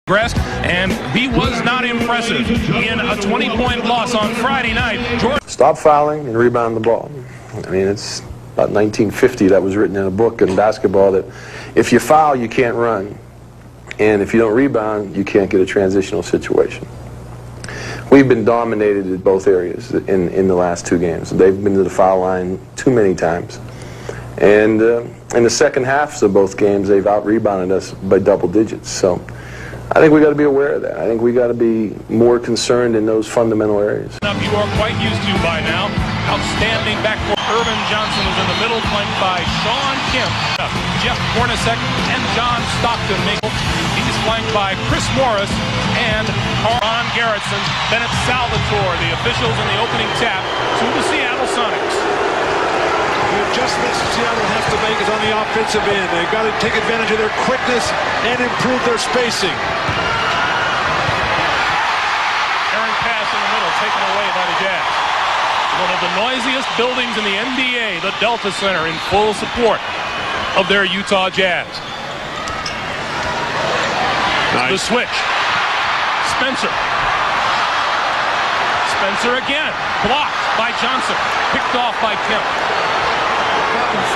And he was not impressive in a 20-point loss on Friday night. Stop fouling and rebound the ball. I mean, it's about 1950 that was written in a book in basketball that if you foul, you can't run. And if you don't rebound, you can't get a transitional situation. We've been dominated in both areas in the last two games. They've been to the foul line too many times. And in the second halves of both games, they've out-rebounded us by double digits. So I think we got to be aware of that. I think we got to be more concerned in those fundamental areas. You are quite used to by now. Outstanding backcourt. Irvin Johnson is in the middle, flanked by Sean Kemp, Jeff Hornacek, and John Stockton. He's flanked by Chris Morris and Ron Garretson. Bennett Salvatore, the officials in the opening tap to the Seattle Sonics. The adjustments Seattle has to make is on the offensive end. They've got to take advantage of their quickness and improve their spacing. Errant pass in the middle, taken away by the Jazz. One of the noisiest buildings in the NBA, the Delta Center, in full support of their Utah Jazz. Nice. The switch. Spencer. Spencer again. Blocked by Johnson. Picked off by Kemp.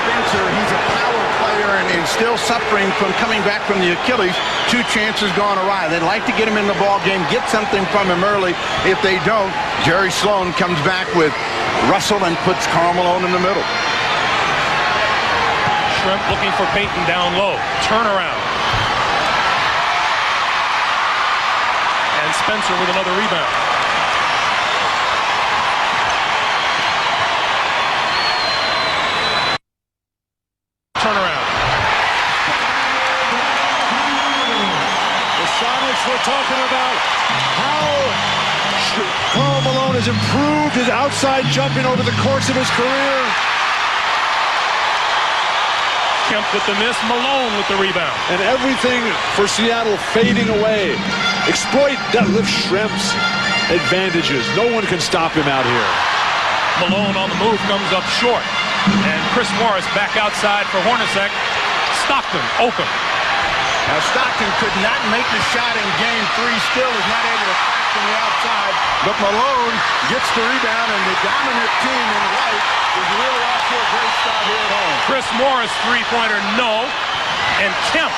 Spencer, he's a power player and is still suffering from coming back from the Achilles. 2 chances gone awry. They'd like to get him in the ball game, get something from him early. If they don't, Jerry Sloan comes back with Russell and puts Karl Malone in the middle. Shrimp looking for Payton down low. Turnaround. And Spencer with another rebound. Turnaround. The Sonics were talking about how Karl Malone has improved his outside jumping over the course of his career. Kemp with the miss, Malone with the rebound. And everything for Seattle fading away. Exploit Detlef Schrempf's advantages. No one can stop him out here. Malone on the move comes up short. And Chris Morris back outside for Hornacek. Stockton open. Now Stockton could not make the shot in game 3. Still is not able to pass from the outside. But Malone gets the rebound, and the dominant team in white is really off to a great start here at home. Chris Morris three-pointer, no. And Kemp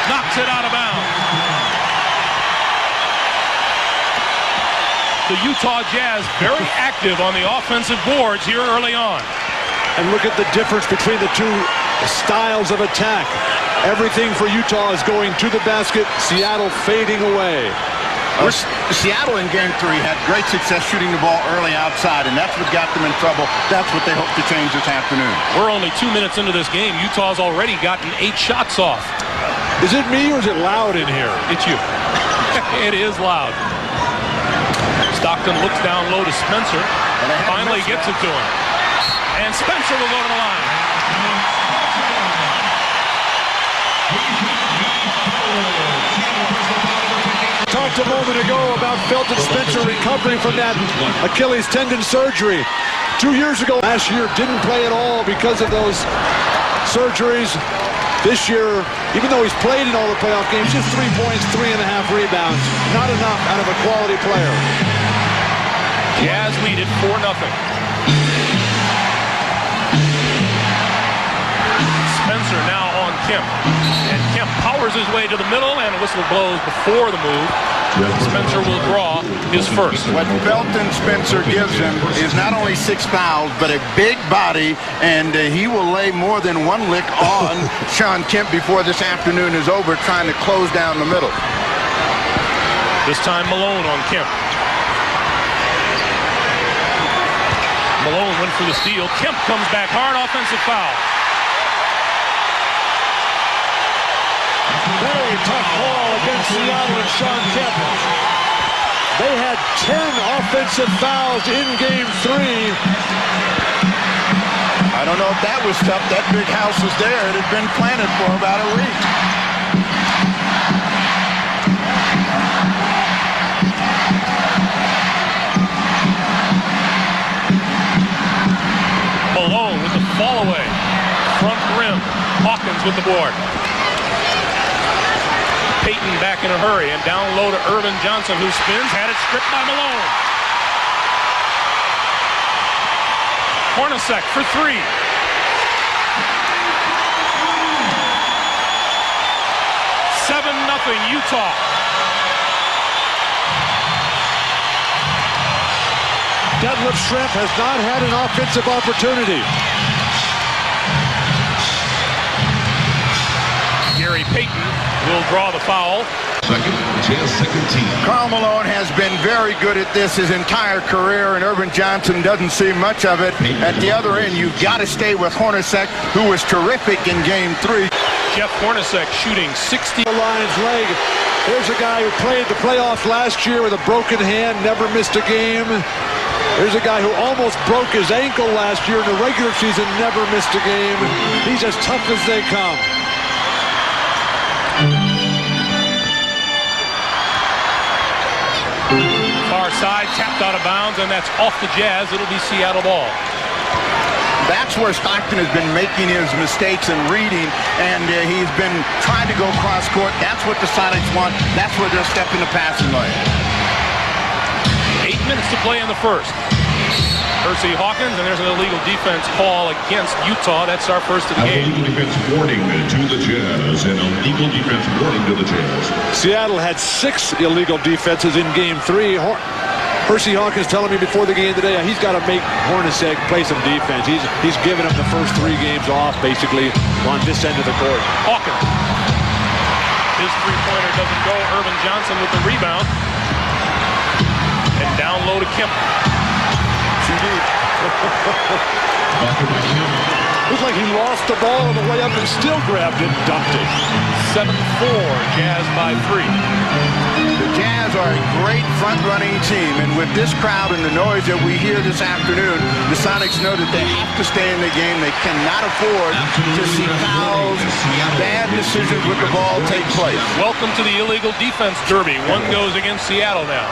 knocks it out of bounds. The Utah Jazz very active on the offensive boards here early on. And look at the difference between the two styles of attack. Everything for Utah is going to the basket. Seattle fading away. Seattle in game 3 had great success shooting the ball early outside, and that's what got them in trouble. That's what they hope to change this afternoon. We're only 2 minutes into this game. Utah's already gotten 8 shots off. Is it me or is it loud in here? It's you. It is loud. Stockton looks down low to Spencer. Finally gets it to him. And Spencer will go to the line. Talked a moment ago about Felton Spencer recovering from that Achilles tendon surgery. 2 years ago, last year, didn't play at all because of those surgeries. This year, even though he's played in all the playoff games, just 3 points, 3.5 rebounds. Not enough out of a quality player. Jazz lead it 4-0. Spencer now on Kemp. And Kemp powers his way to the middle, and a whistle blows before the move. Spencer will draw his first. What Felton Spencer gives him is not only 6 fouls, but a big body, and he will lay more than 1 lick on Sean Kemp before this afternoon is over, trying to close down the middle. This time Malone on Kemp. Malone went for the steal. Kemp comes back hard, offensive foul. Very tough call against Seattle and Sean Kemp. They had 10 offensive fouls in game 3. I don't know if that was tough. That big house was there. It had been planted for about a week. Malone with the fall away. Front rim. Hawkins with the board. Peyton back in a hurry, and down low to Irvin Johnson, who spins, had it stripped by Malone. Hornacek for three. Seven, 0 Utah. Detlef Schrempf has not had an offensive opportunity. Gary Payton will draw the foul. Second team. Karl Malone has been very good at this his entire career, and Irvin Johnson doesn't see much of it. At the other end, you've got to stay with Hornacek, who was terrific in Game 3. Jeff Hornacek shooting 60. The Lions' leg. Here's a guy who played the playoffs last year with a broken hand, never missed a game. Here's a guy who almost broke his ankle last year in the regular season, never missed a game. He's as tough as they come. Far side, tapped out of bounds, and that's off the Jazz. It'll be Seattle ball. That's where Stockton has been making his mistakes and reading, and he's been trying to go cross court. That's what the Sonics want. That's where they'll step in the passing lane. 8 minutes to play in the first. Percy Hawkins, and there's an illegal defense call against Utah. That's our first of the game. Illegal defense warning to the Jazz. An illegal defense warning to the Jazz. Seattle had 6 illegal defenses in Game 3. Percy Hawkins telling me before the game today he's got to make Hornacek play some defense. He's given him the first 3 games off, basically, on this end of the court. Hawkins. His three-pointer doesn't go. Irvin Johnson with the rebound. And down low to Kemp. Too deep. Looks like he lost the ball on the way up and still grabbed it, dumped it. 7-4, Jazz by 3. The Jazz are a great front-running team, and with this crowd and the noise that we hear this afternoon, the Sonics know that they have to stay in the game. They cannot afford to see fouls, bad decisions with the ball take place. Welcome to the illegal defense derby. One goes against Seattle now.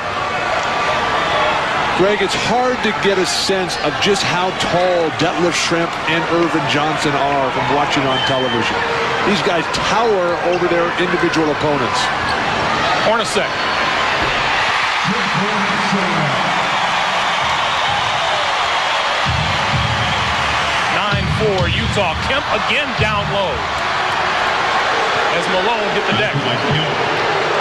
Greg, it's hard to get a sense of just how tall Detlef Schrempf and Irvin Johnson are from watching on television. These guys tower over their individual opponents. Hornacek. 9-4 Utah. Kemp again down low as Malone hit the deck.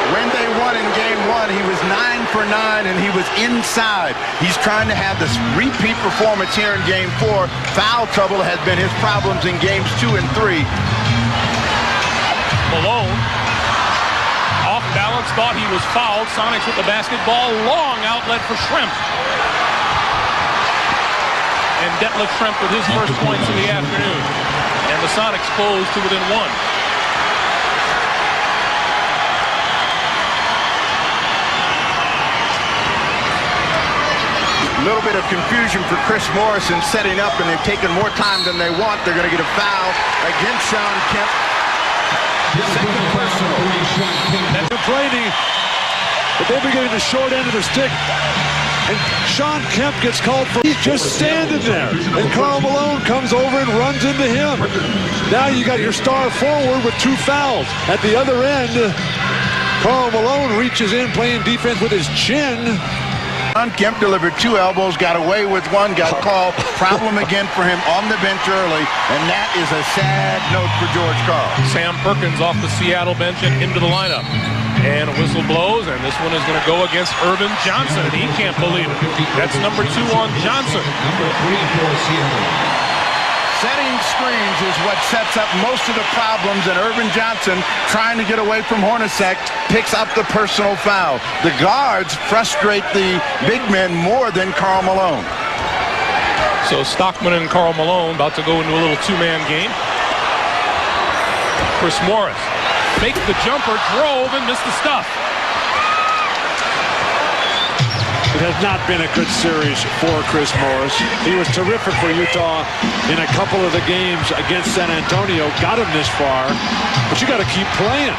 When they won in Game 1, he was 9 for 9, and he was inside. He's trying to have this repeat performance here in Game 4. Foul trouble has been his problems in Games 2 and 3. Malone, off balance, thought he was fouled. Sonics with the basketball. Long outlet for Schrempf. And Detlef Schrempf with his first points of the afternoon. And the Sonics close to within 1. A little bit of confusion for Chris Morrison setting up, and they've taken more time than they want. They're going to get a foul against Sean Kemp. Second personal. They're complaining that they've been getting the short end of the stick. And Sean Kemp gets called for. He's just standing there. And Karl Malone comes over and runs into him. Now you got your star forward with 2 fouls. At the other end, Karl Malone reaches in playing defense with his chin. Kemp delivered 2 elbows, got away with 1, got called. Problem again for him on the bench early, and that is a sad note for George Karl. Sam Perkins off the Seattle bench and into the lineup. And a whistle blows, and this one is going to go against Irvin Johnson, and he can't believe it. That's number 2 on Johnson. Number 3 for Seattle. Setting screens is what sets up most of the problems, and Irvin Johnson, trying to get away from Hornacek, picks up the personal foul. The guards frustrate the big men more than Karl Malone. So Stockman and Karl Malone about to go into a little 2-man game. Chris Morris faked the jumper, drove, and missed the stuff. It has not been a good series for Chris Morris. He was terrific for Utah in a couple of the games against San Antonio. Got him this far, but you got to keep playing.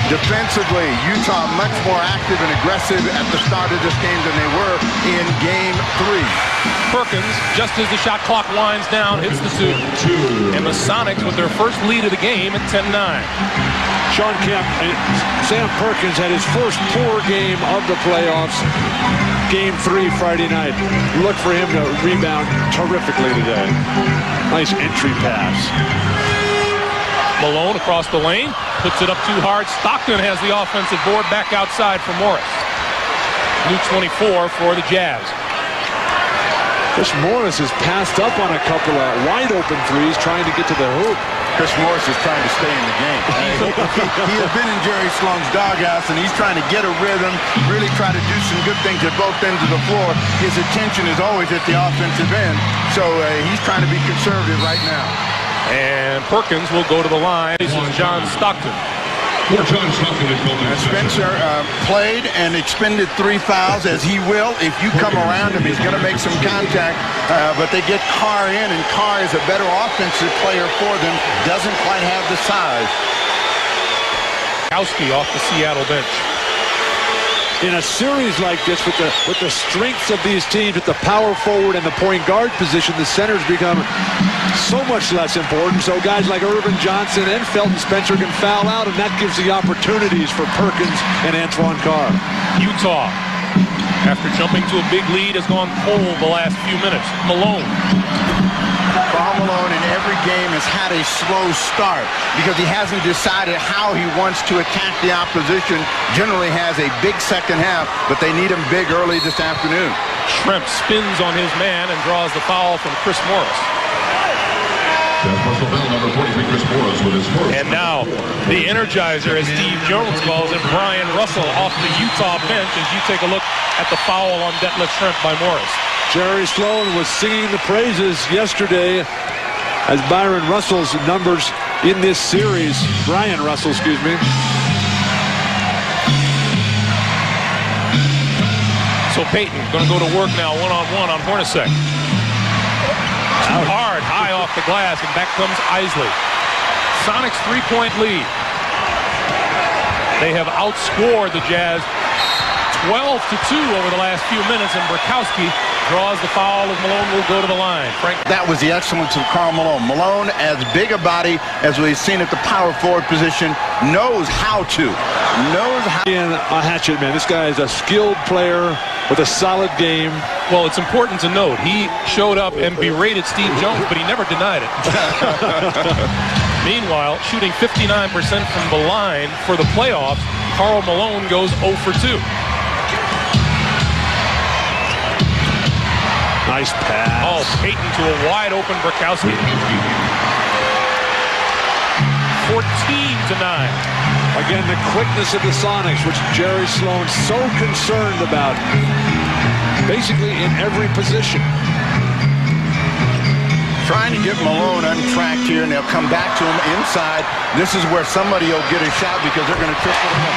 Defensively, Utah much more active and aggressive at the start of this game than they were in Game 3. Perkins, just as the shot clock winds down, hits the suit. And the Sonics with their first lead of the game at 10-9. Sean Kemp and Sam Perkins had his first poor game of the playoffs. Game 3 Friday night. Look for him to rebound terrifically today. Nice entry pass. Malone across the lane, puts it up too hard. Stockton has the offensive board back outside for Morris. New 24 for the Jazz. Chris Morris has passed up on a couple of wide open threes trying to get to the hoop. Chris Morris is trying to stay in the game. He has been in Jerry Sloan's doghouse, and he's trying to get a rhythm, really try to do some good things at both ends of the floor. His attention is always at the offensive end, so he's trying to be conservative right now. And Perkins will go to the line. This is John Stockton. Spencer played and expended 3 fouls, as he will. If you come around him, he's going to make some contact. But they get Carr in, and Carr is a better offensive player for them. Doesn't quite have the size. Kowski off the Seattle bench. In a series like this, with the strengths of these teams, at the power forward and the point guard position, the centers become so much less important. So guys like Irvin Johnson and Felton Spencer can foul out, and that gives the opportunities for Perkins and Antoine Carr. Utah, after jumping to a big lead, has gone cold the last few minutes. Malone. Karl Malone in every game has had a slow start because he hasn't decided how he wants to attack the opposition. Generally has a big second half, but they need him big early this afternoon. Shrimp spins on his man and draws the foul from Chris Morris. Number 43, Chris Morris, with his first. And now the Energizer, as Steve Jones calls him, Brian Russell off the Utah bench, as you take a look at the foul on Detlef Shrimp by Morris. Jerry Sloan was singing the praises yesterday as Byron Russell's numbers in this series. Brian Russell, excuse me. So Payton going to go to work now one-on-one on Hornacek. Too hard, high off the glass, and back comes Isley. Sonics 3-point lead. They have outscored the Jazz 12-2 over the last few minutes, and Burkowski draws the foul as Malone will go to the line. Frank. That was the excellence of Karl Malone. Malone, as big a body as we've seen at the power forward position, knows how to. And a hatchet man. This guy is a skilled player with a solid game. Well, it's important to note, he showed up and berated Steve Jones, but he never denied it. Meanwhile, shooting 59% from the line for the playoffs, Karl Malone goes 0 for 2. Nice pass. Oh, Payton to a wide open Burkowski. 14-9. Again, the quickness of the Sonics, which Jerry Sloan's so concerned about, basically in every position. Trying to get Malone untracked here, and they'll come back to him inside. This is where somebody will get a shot because they're going to triple him.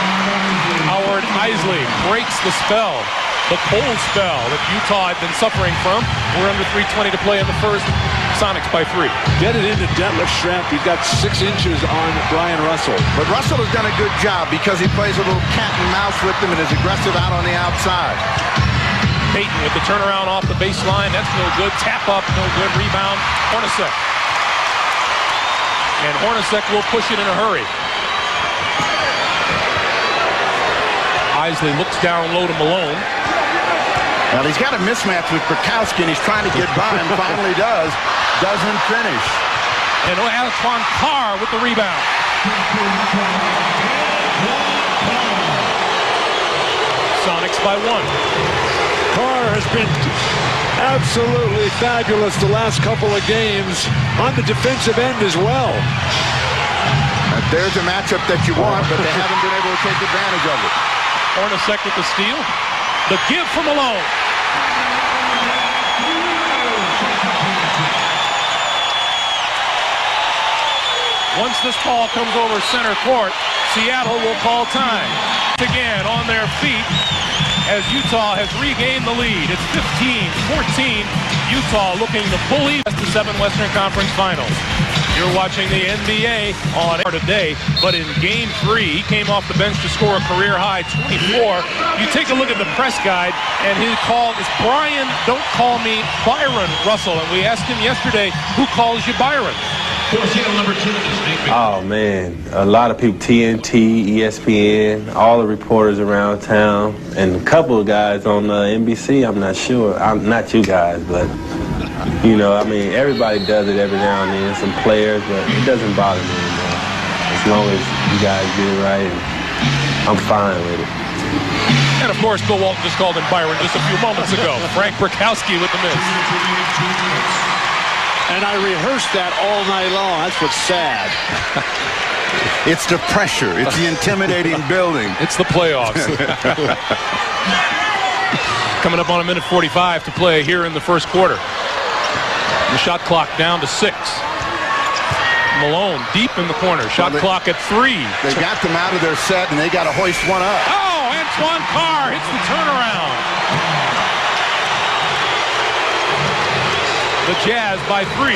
Howard Isley breaks the spell. The cold spell that Utah had been suffering from. We're under 3:20 to play in the first. Sonics by 3. Get it into Detlef Shrimp. He's got 6 inches on Brian Russell. But Russell has done a good job because he plays a little cat and mouse with them and is aggressive out on the outside. Payton with the turnaround off the baseline. That's no good. Tap up, no good. Rebound. Hornacek. And Hornacek will push it in a hurry. Isley looks down low to Malone. Well, he's got a mismatch with Burkowski, and he's trying to get by him. Finally does. Doesn't finish. And Antoine Carr with the rebound. Sonics by 1. Carr has been absolutely fabulous the last couple of games on the defensive end as well. There's a matchup that you want, but they haven't been able to take advantage of it. Hornacek with the steal. The give from Malone. Once this ball comes over center court, Seattle will call time. Again on their feet as Utah has regained the lead. It's 15-14. Utah looking to fully the 7 Western Conference Finals. You're watching the NBA on air today, but in Game 3, he came off the bench to score a career-high 24. You take a look at the press guide, and his call is Brian, don't call me Byron Russell. And we asked him yesterday, who calls you Byron? Oh, man, a lot of people, TNT, ESPN, all the reporters around town, and a couple of guys on NBC, I'm not sure. I'm not you guys, but, you know, I mean, everybody does it every now and then, some players, but it doesn't bother me anymore. As long as you guys get it right, I'm fine with it. And, of course, Bill Walton just called him Byron just a few moments ago. Frank Burkowski with the miss. And I rehearsed that all night long. That's what's sad. It's the pressure. It's the intimidating building. It's the playoffs. Coming up on a minute 45 to play here in the first quarter. The shot clock down to 6. Malone deep in the corner. Shot clock at 3. They got them out of their set, and they got to hoist one up. Oh, Antoine Carr hits the turnaround. The Jazz by 3.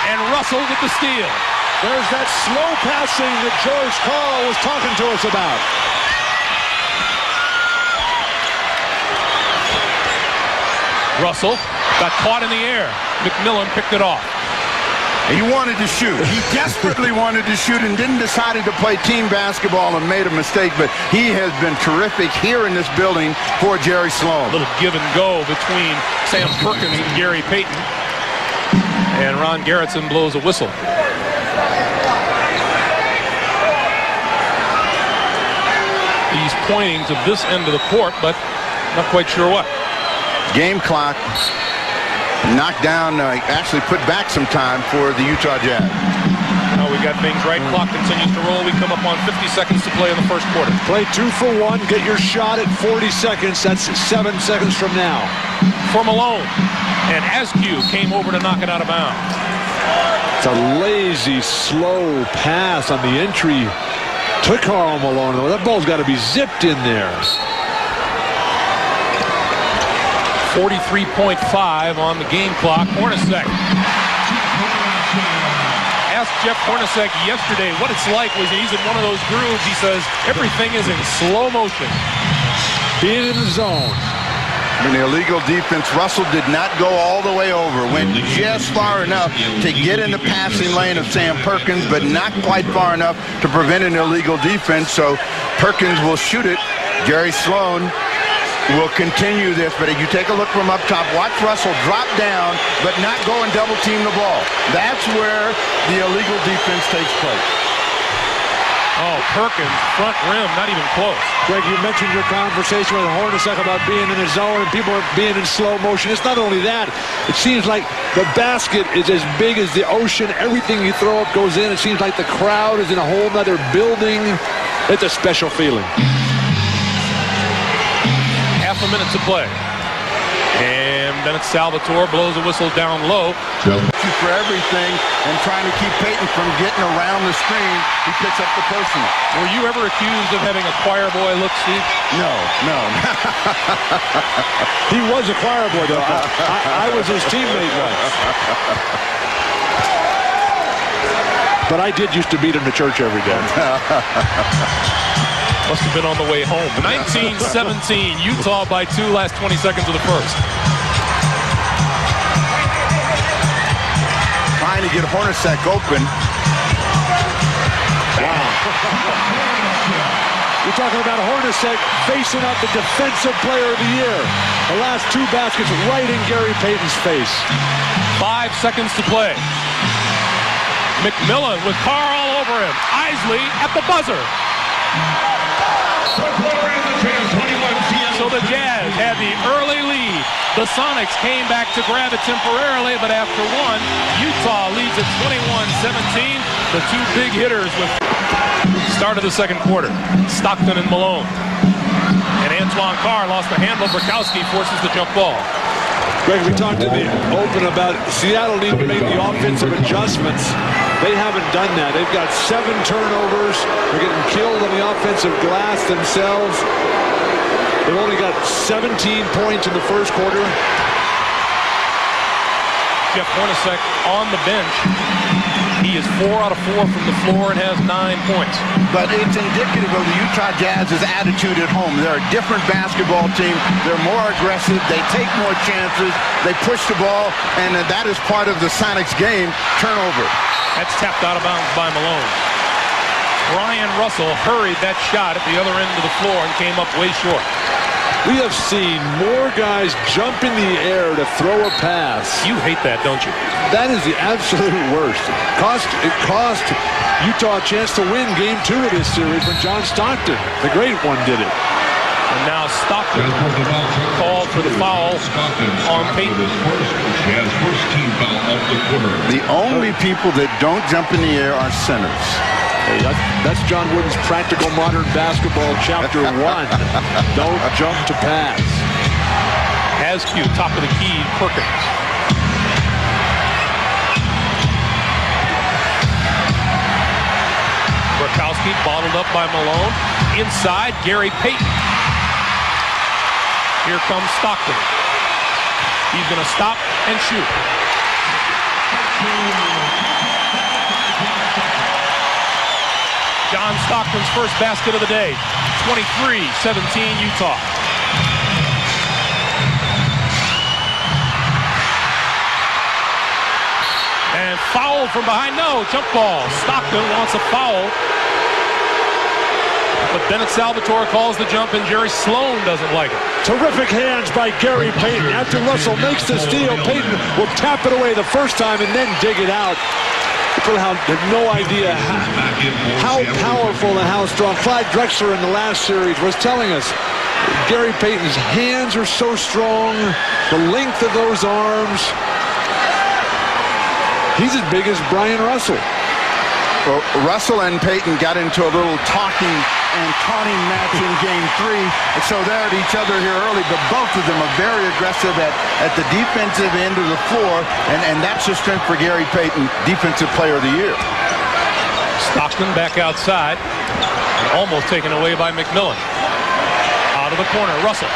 And Russell with the steal. There's that slow passing that George Karl was talking to us about. Russell got caught in the air. McMillan picked it off. He wanted to shoot. He desperately wanted to shoot and didn't decide to play team basketball and made a mistake, but he has been terrific here in this building for Jerry Sloan. A little give and go between Sam Perkins and Gary Payton. And Ron Gerritsen blows a whistle. He's pointing to this end of the court, but not quite sure what. Game clock knocked down, actually put back some time for the Utah Jazz. Now we got things right. Clock continues to roll. We come up on 50 seconds to play in the first quarter. Play 2 for 1. Get your shot at 40 seconds. That's 7 seconds from now. For Malone. And Askew came over to knock it out of bounds. It's a lazy, slow pass on the entry to Karl Malone. That ball's got to be zipped in there. 43.5 on the game clock. Hornacek. Asked Jeff Hornacek yesterday what it's like when he's in one of those grooves. He says everything is in slow motion. Being in the zone. In the illegal defense, Russell did not go all the way over. Went just far enough to get in the passing lane of Sam Perkins, but not quite far enough to prevent an illegal defense. So Perkins will shoot it. Jerry Sloan will continue this, but if you take a look from up top, watch Russell drop down, but not go and double team the ball. That's where the illegal defense takes place. Oh, Perkins, front rim, not even close. Greg, you mentioned your conversation with Hornacek about being in the zone and people being in slow motion. It's not only that. It seems like the basket is as big as the ocean. Everything you throw up goes in. It seems like the crowd is in a whole other building. It's a special feeling. Half a minute to play. And then it's Salvatore, blows a whistle down low. For everything and trying to keep Payton from getting around the screen, he picks up the personal. Were you ever accused of having a choir boy look, Steve? No. He was a choir boy, though. I was his teammate once. But I did used to beat him to church every day. Must have been on the way home. 19-17, Utah by 2, last 20 seconds of the first. Trying to get Hornacek open. Wow. You're talking about Hornacek facing up the Defensive Player of the Year. The last 2 baskets right in Gary Payton's face. 5 seconds to play. McMillan with Carr all over him. Isley at the buzzer. So the Jazz had the early lead. The Sonics came back to grab it temporarily, but after one, Utah leads at 21-17. The 2 big hitters with start of the second quarter, Stockton and Malone. And Antoine Carr lost the handle. Burkowski forces the jump ball. Greg, we talked in the open about Seattle needing to make the offensive adjustments. They haven't done that. They've got 7 turnovers. They're getting killed on the offensive glass themselves. They've only got 17 points in the first quarter. Jeff Hornacek on the bench. He is 4 out of 4 from the floor and has 9 points. But it's indicative of the Utah Jazz's attitude at home. They're a different basketball team. They're more aggressive. They take more chances. They push the ball, and that is part of the Sonics game, turnover. That's tapped out of bounds by Malone. Brian Russell hurried that shot at the other end of the floor and came up way short. We have seen more guys jump in the air to throw a pass. You hate that, don't you? That is the absolute worst. It cost Utah a chance to win Game 2 of this series when John Stockton, the great one, did it. And now Stockton called for the foul on Payton. First team foul of the quarter. The only people that don't jump in the air are centers. Hey, that's John Wooden's Practical Modern Basketball Chapter 1. Don't jump to pass. Askew, top of the key, Perkins. Burkowski bottled up by Malone. Inside, Gary Payton. Here comes Stockton. He's going to stop and shoot. John Stockton's first basket of the day. 23-17 Utah. And foul from behind. No, jump ball. Stockton wants a foul. But Bennett Salvatore calls the jump, and Jerry Sloan doesn't like it. Terrific hands by Gary Payton. After Russell makes the steal, Payton will tap it away the first time and then dig it out. People have no idea how powerful and how strong. Clyde Drexler in the last series was telling us Gary Payton's hands are so strong, the length of those arms. He's as big as Brian Russell. Well, Russell and Payton got into a little talking and taunting match in Game 3, and so they're at each other here early, but both of them are very aggressive at the defensive end of the floor, and that's the strength for Gary Payton, Defensive Player of the Year. Stockton back outside, and almost taken away by McMillan. Out of the corner, Russell.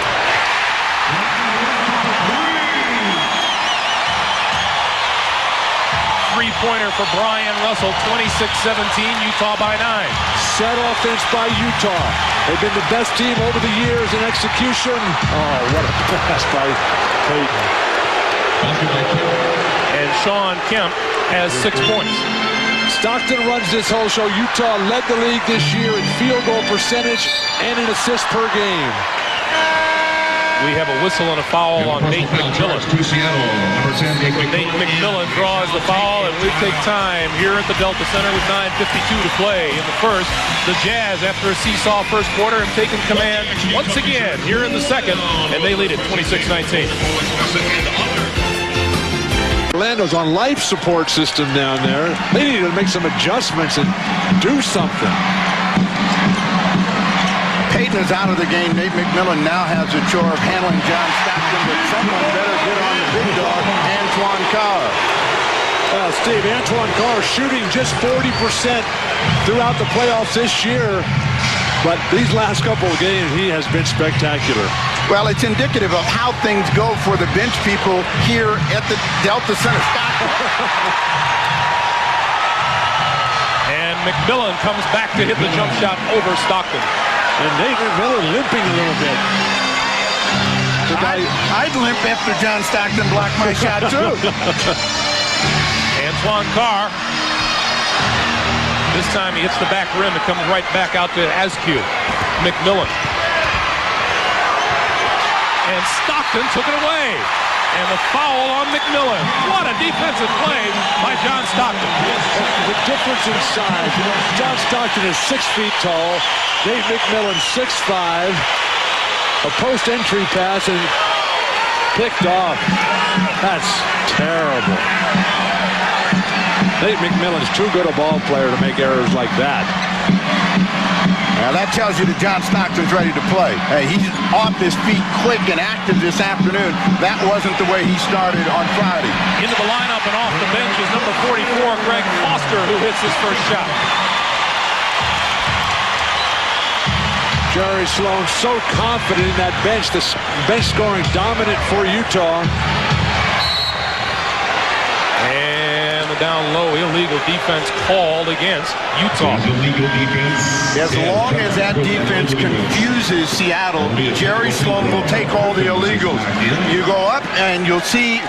Three-pointer for Brian Russell, 26-17, Utah by 9. Set offense by Utah. They've been the best team over the years in execution. Oh, what a pass by Payton. And Sean Kemp has 6 points. Stockton runs this whole show. Utah led the league this year in field goal percentage and in assists per game. We have a whistle and a foul on Nate McMillan. Nate McMillan draws the foul, and we take time here at the Delta Center with 9:52 to play in the first. The Jazz, after a seesaw first quarter, have taken command once again here in the second, and they lead it 26-19. Orlando's on life support system down there. They need to make some adjustments and do something. Payton is out of the game. Nate McMillan now has the chore of handling John Stockton, but someone better get on the big dog, Antoine Carr. Well, Steve, Antoine Carr shooting just 40% throughout the playoffs this year, but these last couple of games, he has been spectacular. Well, it's indicative of how things go for the bench people here at the Delta Center. And McMillan comes back to hit the jump shot over Stockton. And Nate McMillan limping a little bit. I'd limp after John Stockton blocked my shot, too. Antoine Carr. This time he hits the back rim. It comes right back out to Askew. McMillan. And Stockton took it away. And the foul on McMillan. What a defensive play by John Stockton. The difference in size. John Stockton is 6 feet tall. Nate McMillan 6'5". A post-entry pass and picked off. That's terrible. Nate McMillan's too good a ball player to make errors like that. Now that tells you that John Stockton's ready to play. Hey, he's off his feet quick and active this afternoon. That wasn't the way he started on Friday. Into the lineup and off the bench is number 44, Greg Foster, who hits his first shot. Jerry Sloan so confident in that bench. The bench scoring dominant for Utah. the down low. Illegal defense called against Utah. Illegal defense. As long as that defense confuses Seattle, Jerry Sloan will take all the illegals. You go up and you'll see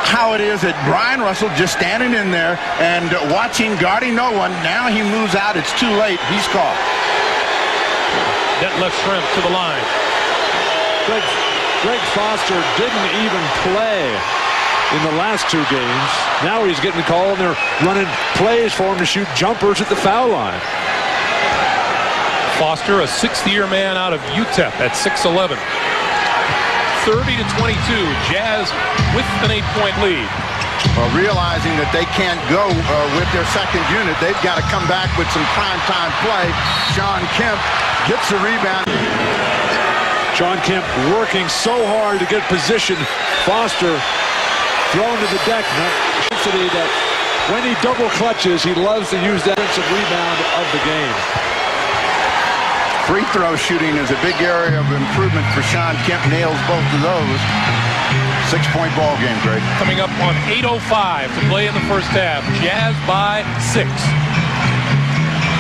how it is that Brian Russell just standing in there and watching, guarding no one. Now he moves out. It's too late. He's caught. That left Shrimp to the line. Greg Foster didn't even play in the last two games. Now he's getting called, and they're running plays for him to shoot jumpers at the foul line. Foster, a sixth-year man out of UTEP at 6'11". 30-22, Jazz with an 8-point lead. Well, realizing that they can't go with their second unit, they've got to come back with some primetime play. Sean Kemp gets the rebound. Sean Kemp working so hard to get position. Foster thrown to the deck. That when he double clutches, he loves to use that defensive rebound of the game. Free throw shooting is a big area of improvement for Sean Kemp. Nails both of those. 6-point ball game, Greg. Coming up on 8:05 to play in the first half. Jazz by 6.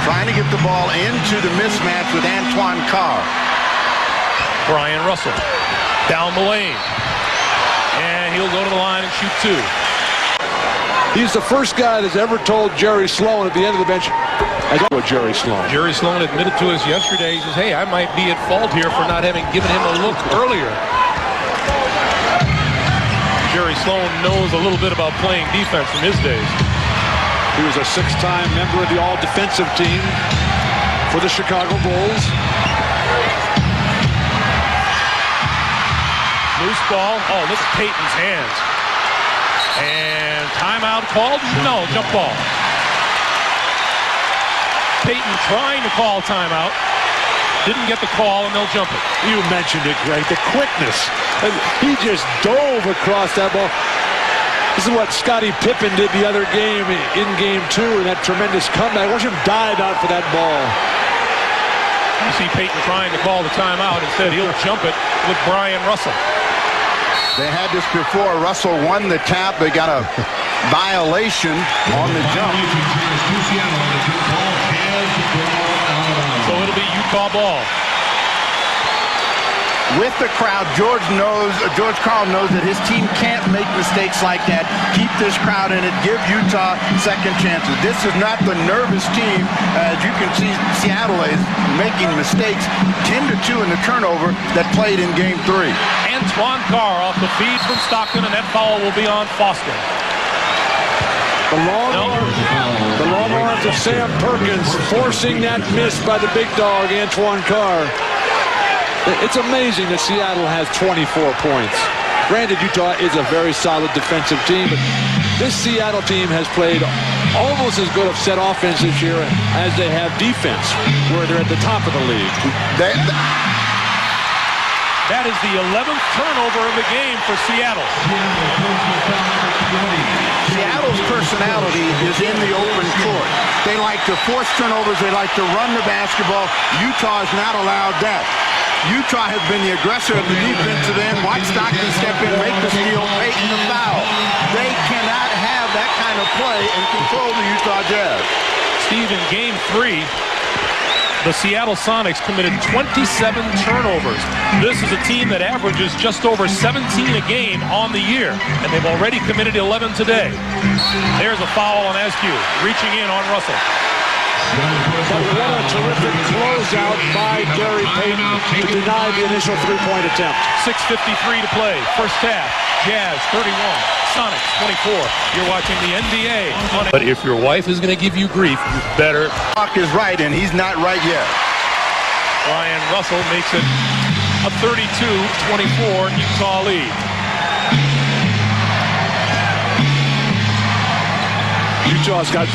Trying to get the ball into the mismatch with Antoine Carr. Brian Russell down the lane. And he'll go to the line and shoot 2. He's the first guy that's ever told Jerry Sloan at the end of the bench, I got what Jerry Sloan. Jerry Sloan admitted to us yesterday, he says, hey, I might be at fault here for not having given him a look earlier. Jerry Sloan knows a little bit about playing defense from his days. He was a 6-time member of the all-defensive team for the Chicago Bulls. Loose ball. Oh, look at Peyton's hands. And timeout called? No, jump ball. Peyton trying to call timeout. Didn't get the call, and they'll jump it. You mentioned it, Greg. The quickness. He just dove across that ball. This is what Scottie Pippen did the other game in Game 2, and that tremendous comeback. Watch him dive out for that ball. You see Peyton trying to call the timeout. Instead, he'll jump it with Brian Russell. They had this before. Russell won the tap. They got a violation on the jump. So it'll be Utah ball. With the crowd, George Karl knows that his team can't make mistakes like that. Keep this crowd in it. Give Utah second chances. This is not the nervous team. As you can see, Seattle is making mistakes. 10-2 in the turnover that played in Game 3. Antoine Carr off the feed from Stockton, and that foul will be on Foster. The long arms of Sam Perkins forcing that miss by the big dog, Antoine Carr. It's amazing that Seattle has 24 points. Granted, Utah is a very solid defensive team, but this Seattle team has played almost as good of set offense this year as they have defense, where they're at the top of the league. That is the 11th turnover of the game for Seattle. Seattle's personality is in the open court. They like to force turnovers. They like to run the basketball. Utah is not allowed that. Utah has been the aggressor at the defensive end. Watch Stockton step in, make the steal, Peyton the foul. They cannot have that kind of play and control the Utah Jazz. Steve, in Game 3, the Seattle Sonics committed 27 turnovers. This is a team that averages just over 17 a game on the year, and they've already committed 11 today. There's a foul on Askew, reaching in on Russell. But what a terrific closeout by Gary Payton to deny the initial three-point attempt. 6:53 to play, first half. Jazz 31, Sonics 24. You're watching the NBA. But if your wife is going to give you grief, you better. Clock is right, and he's not right yet. Brian Russell makes it a 32-24 Utah lead. Utah's got...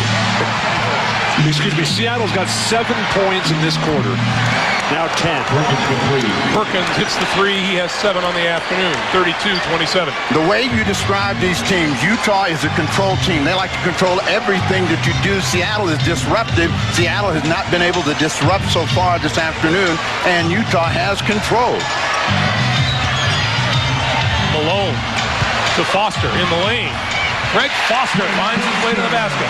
Seattle's got 7 points in this quarter. Now 10. Perkins hits the three. He has 7 on the afternoon. 32-27. The way you describe these teams, Utah is a control team. They like to control everything that you do. Seattle is disruptive. Seattle has not been able to disrupt so far this afternoon, and Utah has control. Malone to Foster in the lane. Greg Foster finds his way to the basket.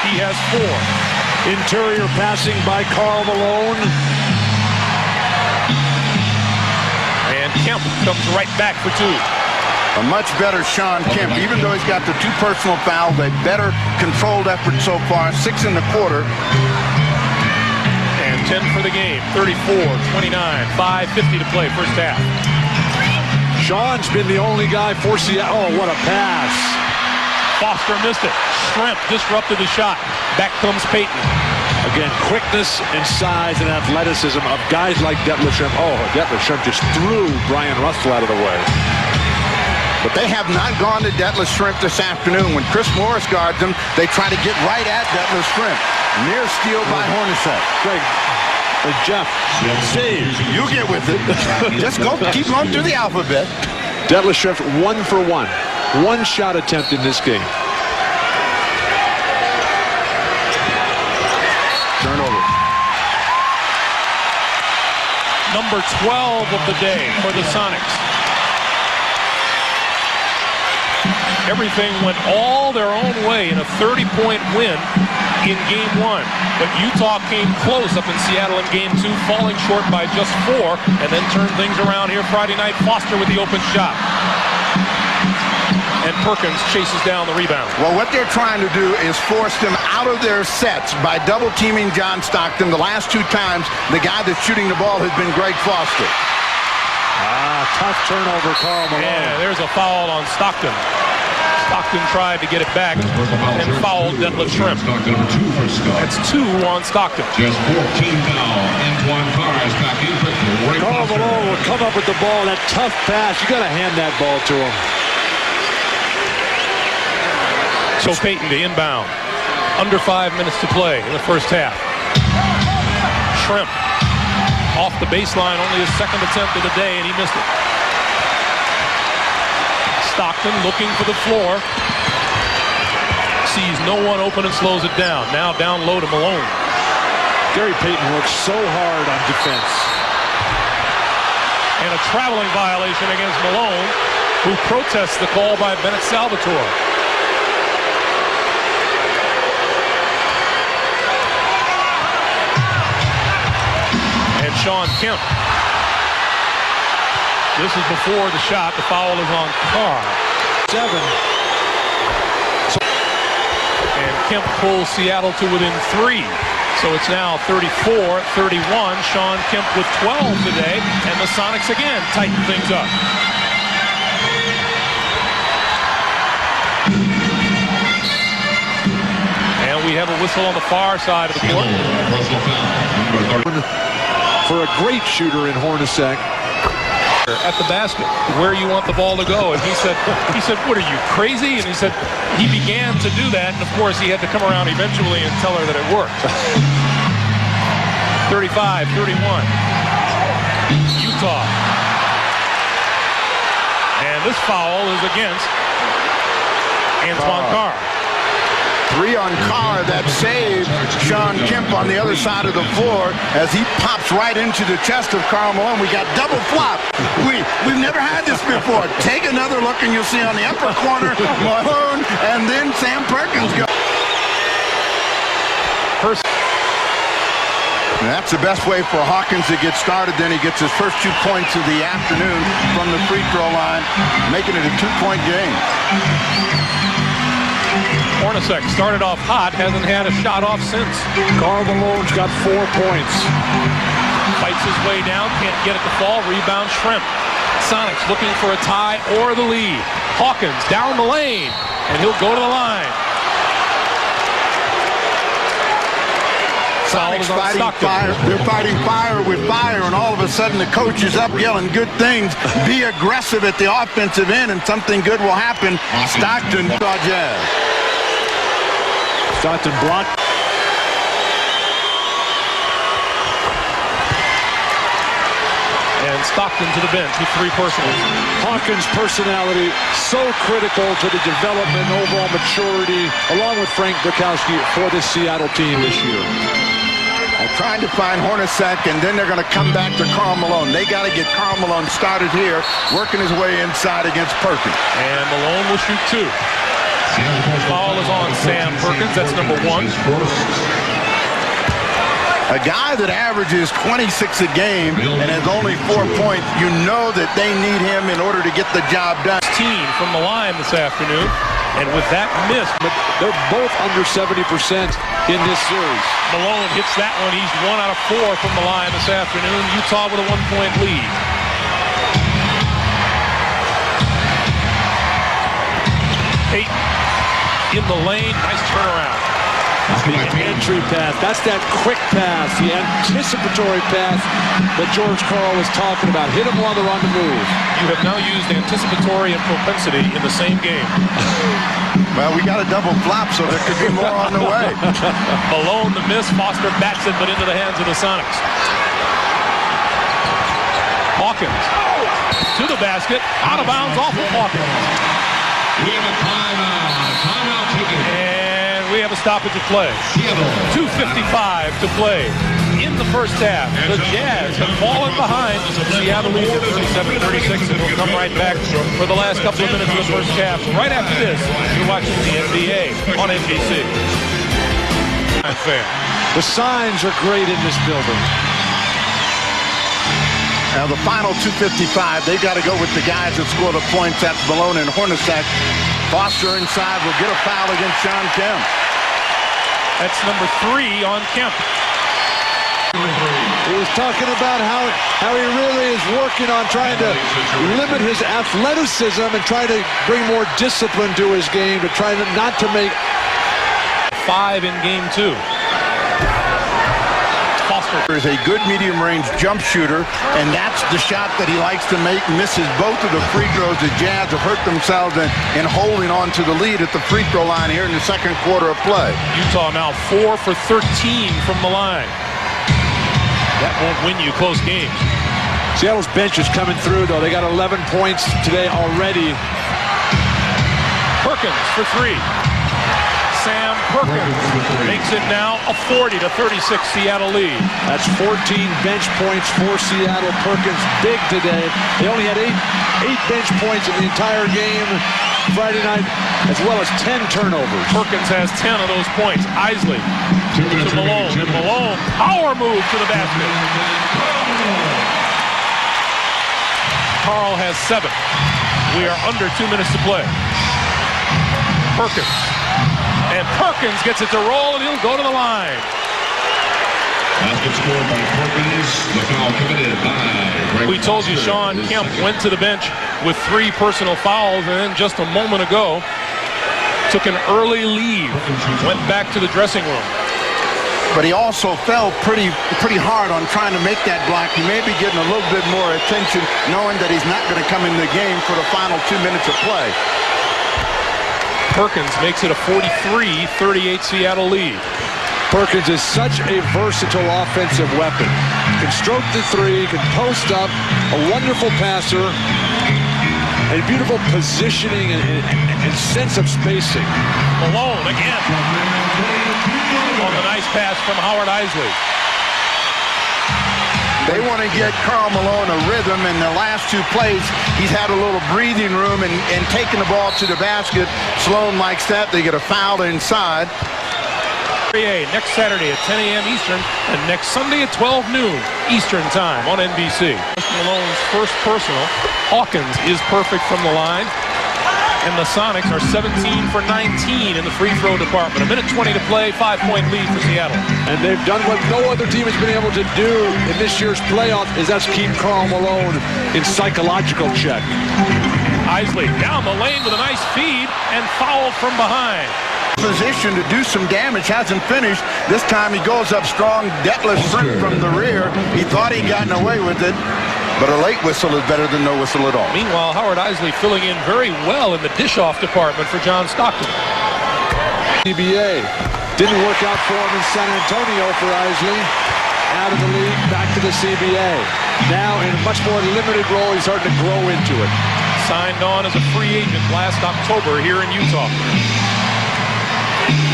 He has 4. Interior passing by Karl Malone. And Kemp comes right back for 2. A much better Sean Kemp, even though he's got the 2 personal fouls, a better controlled effort so far, 6 in the quarter. And 10 for the game, 34-29, 5:50 to play, first half. Sean's been the only guy for Seattle. Oh, what a pass. Foster missed it. Shrimp disrupted the shot. Back comes Payton. Again, quickness and size and athleticism of guys like Detlef Schrempf. Oh, Detlef Schrempf just threw Brian Russell out of the way. But they have not gone to Detlef Schrempf this afternoon. When Chris Morris guards them, they try to get right at Detlef Schrempf. Near steal by Hornacek. Greg, Jeff, Steve, you get with it. Just go, keep going through the alphabet. Detlef Schrempf 1 for 1. 1 shot attempt in this game. Turnover. Number 12 of the day for the Sonics. Everything went all their own way in a 30-point win in Game 1. But Utah came close up in Seattle in Game 2, falling short by just 4, and then turned things around here Friday night. Foster with the open shot. And Perkins chases down the rebound. Well, what they're trying to do is force them out of their sets by double-teaming John Stockton. The last 2 times, the guy that's shooting the ball has been Greg Foster. Tough turnover, Karl Malone. Yeah, there's a foul on Stockton. Stockton tried to get it back and fouled Detlef Schrempf. Stockton number 2 for Scott. That's 2 on Stockton. Just 14 foul. Antoine Carr is back in for Greg Karl Foster. Malone will come up with the ball. That tough pass. You got to hand that ball to him. So Payton to inbound. Under 5 minutes to play in the first half. Schrempf off the baseline, only his 2nd attempt of the day, and he missed it. Stockton looking for the floor. Sees no one open and slows it down. Now down low to Malone. Gary Payton works so hard on defense. And a traveling violation against Malone, who protests the call by Bennett Salvatore. And Sean Kemp. This is before the shot. The foul is on Carr. 7. And Kemp pulls Seattle to within 3. So it's now 34-31. Sean Kemp with 12 today. And the Sonics again tighten things up. And we have a whistle on the far side of the court. For a great shooter in Hornacek. At the basket, where you want the ball to go. And he said, what are you, crazy? And he said he began to do that, and of course he had to come around eventually and tell her that it worked. 35-31. Utah. And this foul is against Antoine Carr. 3 on Carr that saved Sean Kemp on the other side of the floor as he pops right into the chest of Karl Malone. We got double flop. We've never had this before. Take another look and you'll see on the upper corner Malone and then Sam Perkins go. And that's the best way for Hawkins to get started. Then he gets his first 2 points of the afternoon from the free throw line, making it a 2-point game. Hornacek started off hot, hasn't had a shot off since. Karl Malone's got 4 points. Fights his way down, can't get it to fall. Rebound Schrempf. Sonics looking for a tie or the lead. Hawkins down the lane, and he'll go to the line. Sonics fighting fire. They're fighting fire with fire, and all of a sudden the coach is up yelling good things. Be aggressive at the offensive end, and something good will happen. Stockton saw Jazz. Stockton blocked. And Stockton to the bench with 3 personals. Hawkins' personality so critical to the development, overall maturity, along with Frank Bukowski for this Seattle team this year. A trying to find Hornacek, and then they're going to come back to Karl Malone. They got to get Karl Malone started here, working his way inside against Perkins. And Malone will shoot 2. Foul is on Sam Perkins. That's number 1. A guy that averages 26 a game and has only 4 points, you know that they need him in order to get the job done. From the line this afternoon, and with that miss, But they're both under 70% in this series. Malone hits that one. He's 1 out of 4 from the line this afternoon. Utah with a 1-point lead. Payton in the lane. Nice turnaround. The entry pass. That's that quick pass, the anticipatory pass that George Karl was talking about. Hit him while they're on the move. You have now used anticipatory and propensity in the same game. Well, we got a double flop, so there could be more on the way. Malone the miss. Foster bats it, but into the hands of the Sonics. Hawkins to the basket. Out of bounds off of Hawkins. We have a timeout. Timeout taken. And we have a stoppage of play. 2:55 to play in the first half. The Jazz have fallen behind. Seattle leads at 37-36, and we'll come right back for the last couple of minutes of the first half. Right after this, you're watching the NBA on NBC. The signs are great in this building. Now the final 2:55, they've got to go with the guys that score the points. That's Malone and Hornacek. Foster inside will get a foul against Sean Kemp. That's number 3 on Kemp. He was talking about how he really is working on trying to limit his athleticism and try to bring more discipline to his game, to try not to make 5 in game 2. Foster is a good medium-range jump shooter, and that's the shot that he likes to make. Misses both of the free throws. The Jazz have hurt themselves in holding on to the lead at the free throw line here in the second quarter of play. Utah now 4 for 13 from the line. That won't win you close games. Seattle's bench is coming through, though. They got 11 points today already. Perkins for 3. Sam Perkins makes it now a 40-36 Seattle lead. That's 14 bench points for Seattle. Perkins big today. They only had eight bench points in the entire game Friday night, as well as 10 turnovers. Perkins has 10 of those points. Isley to Malone. And Malone, power move to the basket. Karl has 7. We are under 2 minutes to play. Perkins. And Perkins gets it to roll, and he'll go to the line. Basket scored by Perkins. The foul committed by... We told you Sean Kemp went to the bench with 3 personal fouls, and then just a moment ago took an early leave, went back to the dressing room. But he also fell pretty hard on trying to make that block. He may be getting a little bit more attention, knowing that he's not going to come in the game for the final 2 minutes of play. Perkins makes it a 43-38 Seattle lead. Perkins is such a versatile offensive weapon. Can stroke the 3, can post up, a wonderful passer, and beautiful positioning and sense of spacing. Malone again on the nice pass from Howard Isley. They want to get Karl Malone a rhythm. In the last 2 plays, he's had a little breathing room and taking the ball to the basket. Sloan likes that. They get a foul inside. Next Saturday at 10 a.m. Eastern and next Sunday at 12 noon Eastern time on NBC. Malone's first personal. Hawkins is perfect from the line. And the Sonics are 17 for 19 in the free throw department. 1:20 to play, 5-point lead for Seattle. And they've done what no other team has been able to do in this year's playoff, is that's keep Karl Malone in psychological check. Isley down the lane with a nice feed and fouled from behind. Position to do some damage, hasn't finished. This time he goes up strong, deadlift sprint from the rear. He thought he'd gotten away with it, but a late whistle is better than no whistle at all. Meanwhile, Howard Isley filling in very well in the dish-off department for John Stockton. CBA didn't work out for him in San Antonio for Isley. Out of the league, back to the CBA. Now in a much more limited role, he's starting to grow into it. Signed on as a free agent last October here in Utah.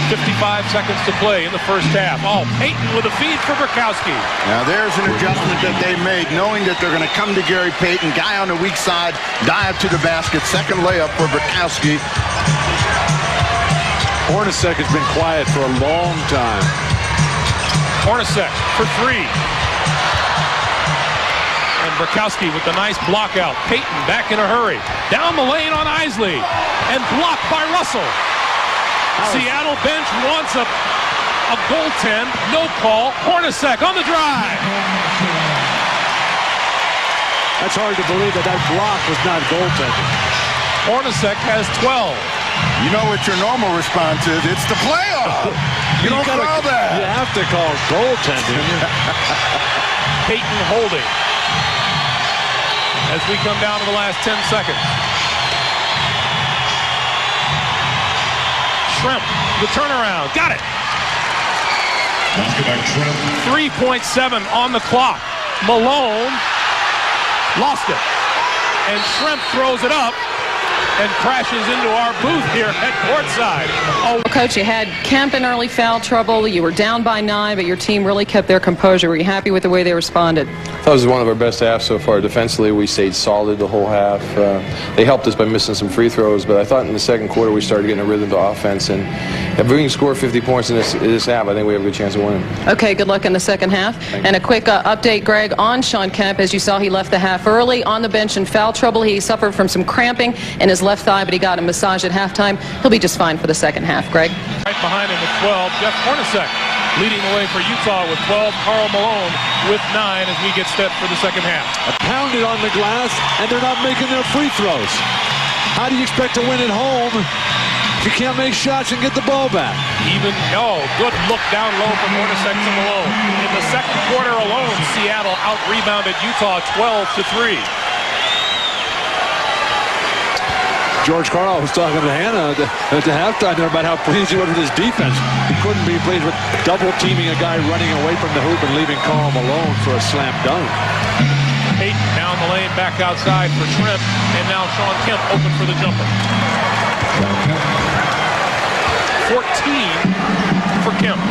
55 seconds to play in the first half. Oh, Payton with a feed for Burkowski. Now there's an adjustment that they made, knowing that they're going to come to Gary Payton. Guy on the weak side, dive to the basket. Second layup for Burkowski. Hornacek has been quiet for a long time. Hornacek for three. And Burkowski with the nice block out. Payton back in a hurry. Down the lane on Isley. And blocked by Russell. Seattle bench wants a goaltend. No call. Hornacek on the drive. That's hard to believe that block was not goaltending. Hornacek has 12. You know what your normal response is? It's the playoff. You don't call that. You have to call goaltending. Payton holding. As we come down to the last 10 seconds. Shrimp, the turnaround. Got it. 3.7 on the clock. Malone lost it. And Shrimp throws it up and crashes into our booth here at courtside. Oh, Coach, you had Kemp in early foul trouble. You were down by 9, but your team really kept their composure. Were you happy with the way they responded? That was one of our best halves so far. Defensively, we stayed solid the whole half. They helped us by missing some free throws, but I thought in the second quarter we started getting a rhythm to offense. And if we can score 50 points in this half, I think we have a good chance of winning. Okay, good luck in the second half. And a quick update, Greg, on Sean Kemp. As you saw, he left the half early on the bench in foul trouble. He suffered from some cramping in his left thigh, but he got a massage at halftime. He'll be just fine for the second half, Greg. Right behind him with 12, Jeff Hornacek leading the way for Utah with 12. Karl Malone with 9 as we get set for the second half. Pounded on the glass, and they're not making their free throws. How do you expect to win at home if you can't make shots and get the ball back? Good look down low from Hornacek to Malone. In the second quarter alone, Seattle out-rebounded Utah 12-3. George Karl was talking to Hannah at the halftime there about how pleased he was with his defense. He couldn't be pleased with double-teaming a guy running away from the hoop and leaving Karl Malone for a slam dunk. Payton down the lane, back outside for Shrimp, and now Sean Kemp open for the jumper. 14 for Kemp.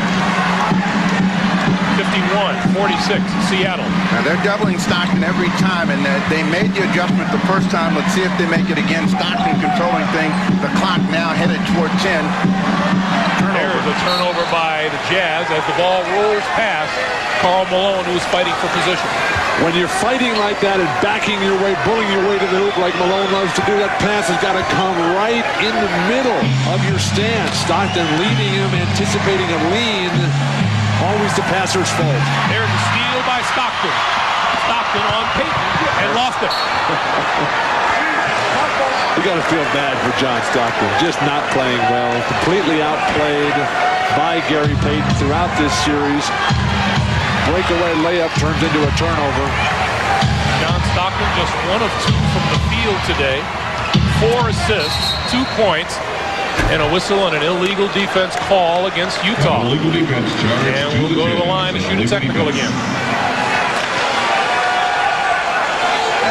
51-46, Seattle. Now they're doubling Stockton every time, and they made the adjustment the first time. Let's see if they make it again. Stockton controlling things. The clock now headed toward 10. There's a turnover by the Jazz as the ball rolls past Karl Malone, who's fighting for position. When you're fighting like that and backing your way, bullying your way to the hoop like Malone loves to do, that pass has got to come right in the middle of your stance. Stockton leading him, anticipating a lean. Always the passer's fault. There's a steal by Stockton. Stockton on Payton and lost it. You got to feel bad for John Stockton. Just not playing well. Completely outplayed by Gary Payton throughout this series. Breakaway layup turns into a turnover. John Stockton just 1 of 2 from the field today. 4 assists, 2 points. And a whistle and an illegal defense call against Utah. Illegal defense charge. And we'll go to the line and shoot a technical again.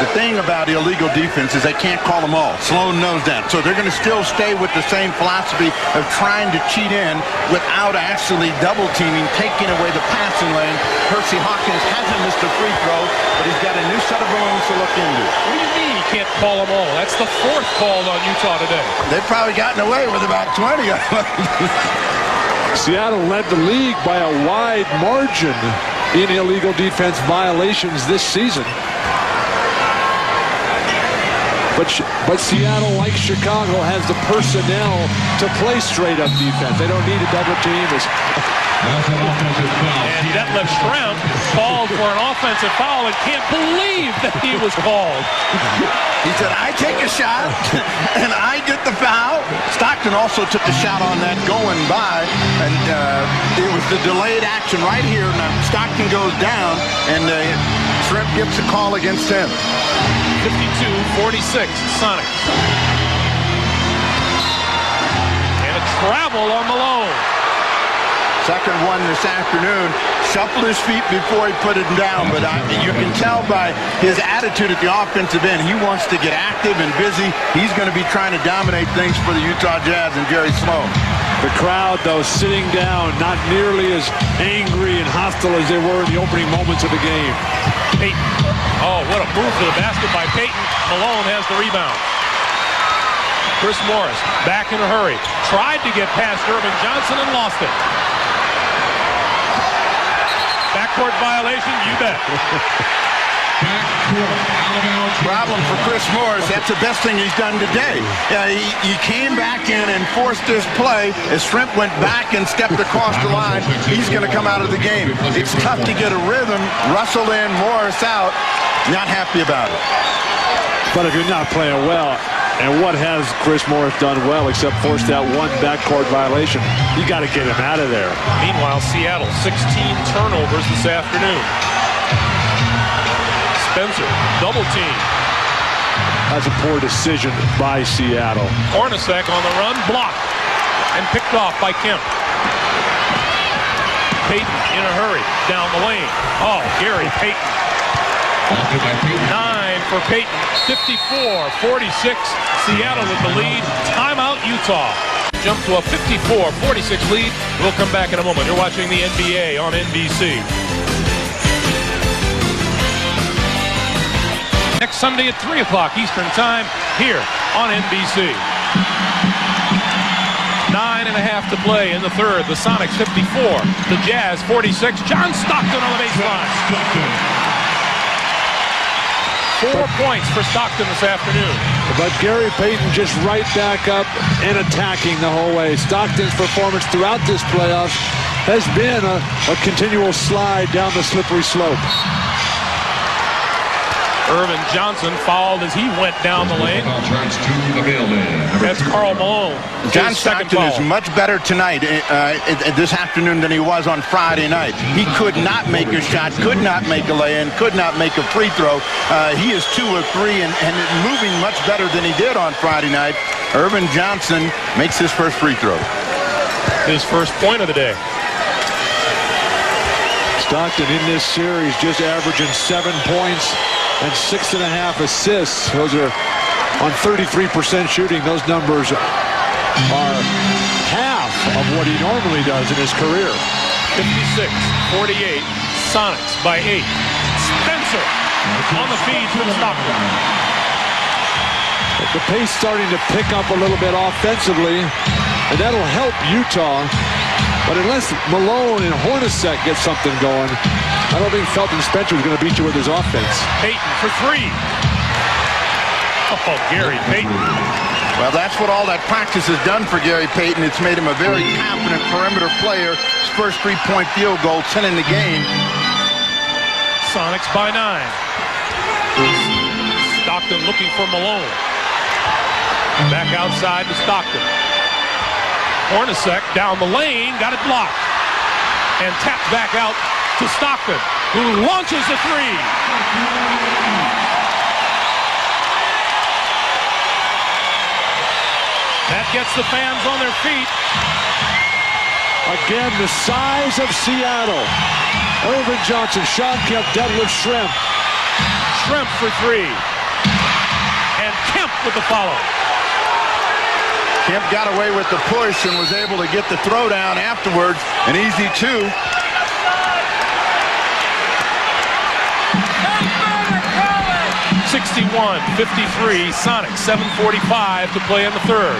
The thing about illegal defense is they can't call them all. Sloan knows that. So they're going to still stay with the same philosophy of trying to cheat in without actually double teaming, taking away the passing lane. Percy Hawkins hasn't missed a free throw, but he's got a new set of balloons to look into. What do you mean you can't call them all? That's the 4th called on Utah today. They've probably gotten away with about 20 of them. Seattle led the league by a wide margin in illegal defense violations this season. But Seattle, like Chicago, has the personnel to play straight-up defense. They don't need a double team. And Detlef Schrempf called for an offensive foul and can't believe that he was called. He said, I take a shot, and I get the foul. Stockton also took a shot on that going by, and it was the delayed action right here. Now Stockton goes down, and Schrempf gets a call against him. 52-46, Sonics. And a travel on Malone. Second one this afternoon. Shuffled his feet before he put it down, but you can tell by his attitude at the offensive end, he wants to get active and busy. He's going to be trying to dominate things for the Utah Jazz and Jerry Sloan. The crowd, though, sitting down, not nearly as angry and hostile as they were in the opening moments of the game. Payton. Oh, what a move to the basket by Payton. Malone has the rebound. Chris Morris back in a hurry. Tried to get past Irvin Johnson and lost it. Backcourt violation, you bet. Problem for Chris Morris. That's the best thing he's done today. He came back in and forced this play. As Shrimp went back and stepped across the line, he's going to come out of the game. It's tough to get a rhythm. Russell in, Morris out. Not happy about it. But if you're not playing well, and what has Chris Morris done well except force that one backcourt violation? You got to get him out of there. Meanwhile, Seattle, 16 turnovers this afternoon. Spencer, double team. That's a poor decision by Seattle. Hornacek on the run, blocked, and picked off by Kemp. Payton in a hurry, down the lane. Oh, Gary Payton. 9 for Payton, 54-46. Seattle with the lead. Timeout, Utah. Jump to a 54-46 lead. We'll come back in a moment. You're watching the NBA on NBC. Next Sunday at 3 o'clock Eastern Time here on NBC. 9.5 to play in the third. The Sonics 54, the Jazz 46. John Stockton on the baseline. 4 points for Stockton this afternoon. But Gary Payton just right back up and attacking the whole way. Stockton's performance throughout this playoffs has been a continual slide down the slippery slope. Irvin Johnson fouled as he went down the lane. That's Karl Malone. John Stockton is much better tonight, this afternoon, than he was on Friday night. He could not make a shot, could not make a lay-in, could not make a free throw. He is 2 of 3 and moving much better than he did on Friday night. Irvin Johnson makes his first free throw. His first point of the day. Stockton in this series just averaging 7 points and 6.5 assists. Those are on 33% shooting. Those numbers are half of what he normally does in his career. 56-48, Sonics by 8. Spencer on the feed from Stockton. The pace starting to pick up a little bit offensively, and that'll help Utah. But unless Malone and Hornacek get something going, I don't think Felton Spencer is going to beat you with his offense. Payton for 3. Oh, Gary Payton. Well, that's what all that practice has done for Gary Payton. It's made him a very confident perimeter player. His first 3-point field goal, 10 in the game. Sonics by 9. Stockton looking for Malone. Back outside to Stockton. Hornacek down the lane, got it blocked. And tapped back out to Stockton, who launches a 3. That gets the fans on their feet. Again, the size of Seattle. Irvin Johnson, Sean Kemp, Deadlift Shrimp. Shrimp for 3. And Kemp with the follow. Kemp got away with the push and was able to get the throwdown afterwards. An easy 2. (61-53) Sonics, 7:45 to play in the third,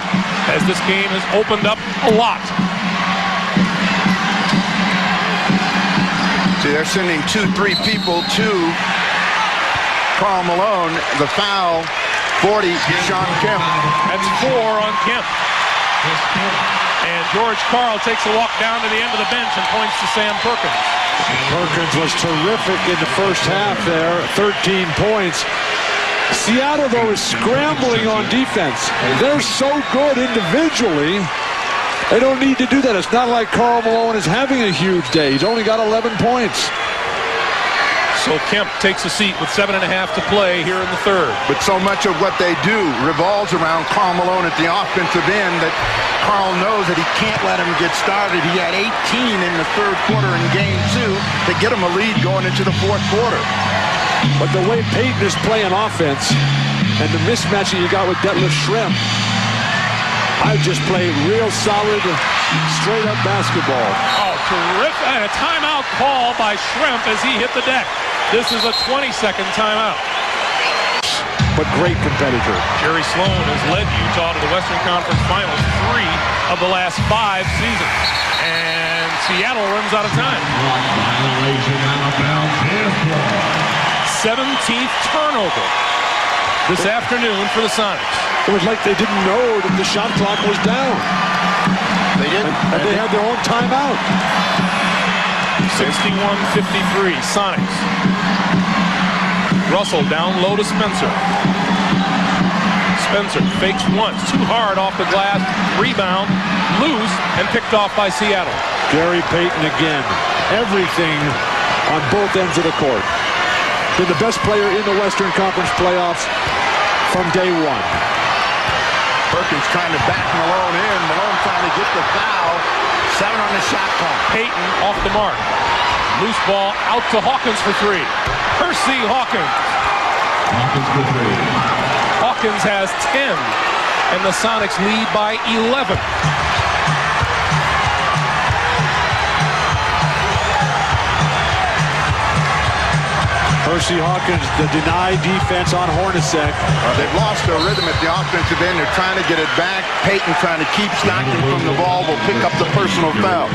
as this game has opened up a lot. See, they're sending 2-3 people to Karl Malone. The foul, 40, Sean Kemp. That's 4 on Kemp. And George Karl takes a walk down to the end of the bench and points to Sam Perkins. Perkins was terrific in the first half there, 13 points. Seattle, though, is scrambling on defense. They're so good individually, they don't need to do that. It's not like Karl Malone is having a huge day. He's only got 11 points. So Kemp takes a seat with 7.5 to play here in the third. But so much of what they do revolves around Karl Malone at the offensive end that Karl knows that he can't let him get started. He had 18 in the third quarter in game 2 to get him a lead going into the fourth quarter. But the way Payton is playing offense and the mismatch that you got with Detlef Schrempf, I just played real solid straight up basketball. Oh, terrific. And a timeout call by Shrimp as he hit the deck. This is a 20-second timeout. But great competitor. Jerry Sloan has led Utah to the Western Conference Finals 3 of the last 5 seasons. And Seattle runs out of time. 17th turnover this afternoon for the Sonics. It was like they didn't know that the shot clock was down. They didn't. And they had their own timeout. 61-53, Sonics. Russell down low to Spencer. Spencer fakes once, too hard off the glass, rebound, loose, and picked off by Seattle. Gary Payton again. Everything on both ends of the court. Been the best player in the Western Conference playoffs from day one. Perkins trying to back Malone in. Malone trying to get the foul. 7 on the shot clock. Payton off the mark. Loose ball out to Hawkins for 3. Percy Hawkins. Hawkins for 3. Hawkins has 10, and the Sonics lead by 11. Percy Hawkins, the denied defense on Hornacek. They've lost their rhythm at the offensive end. They're trying to get it back. Payton trying to keep Stockton from the ball. Will pick up the personal foul.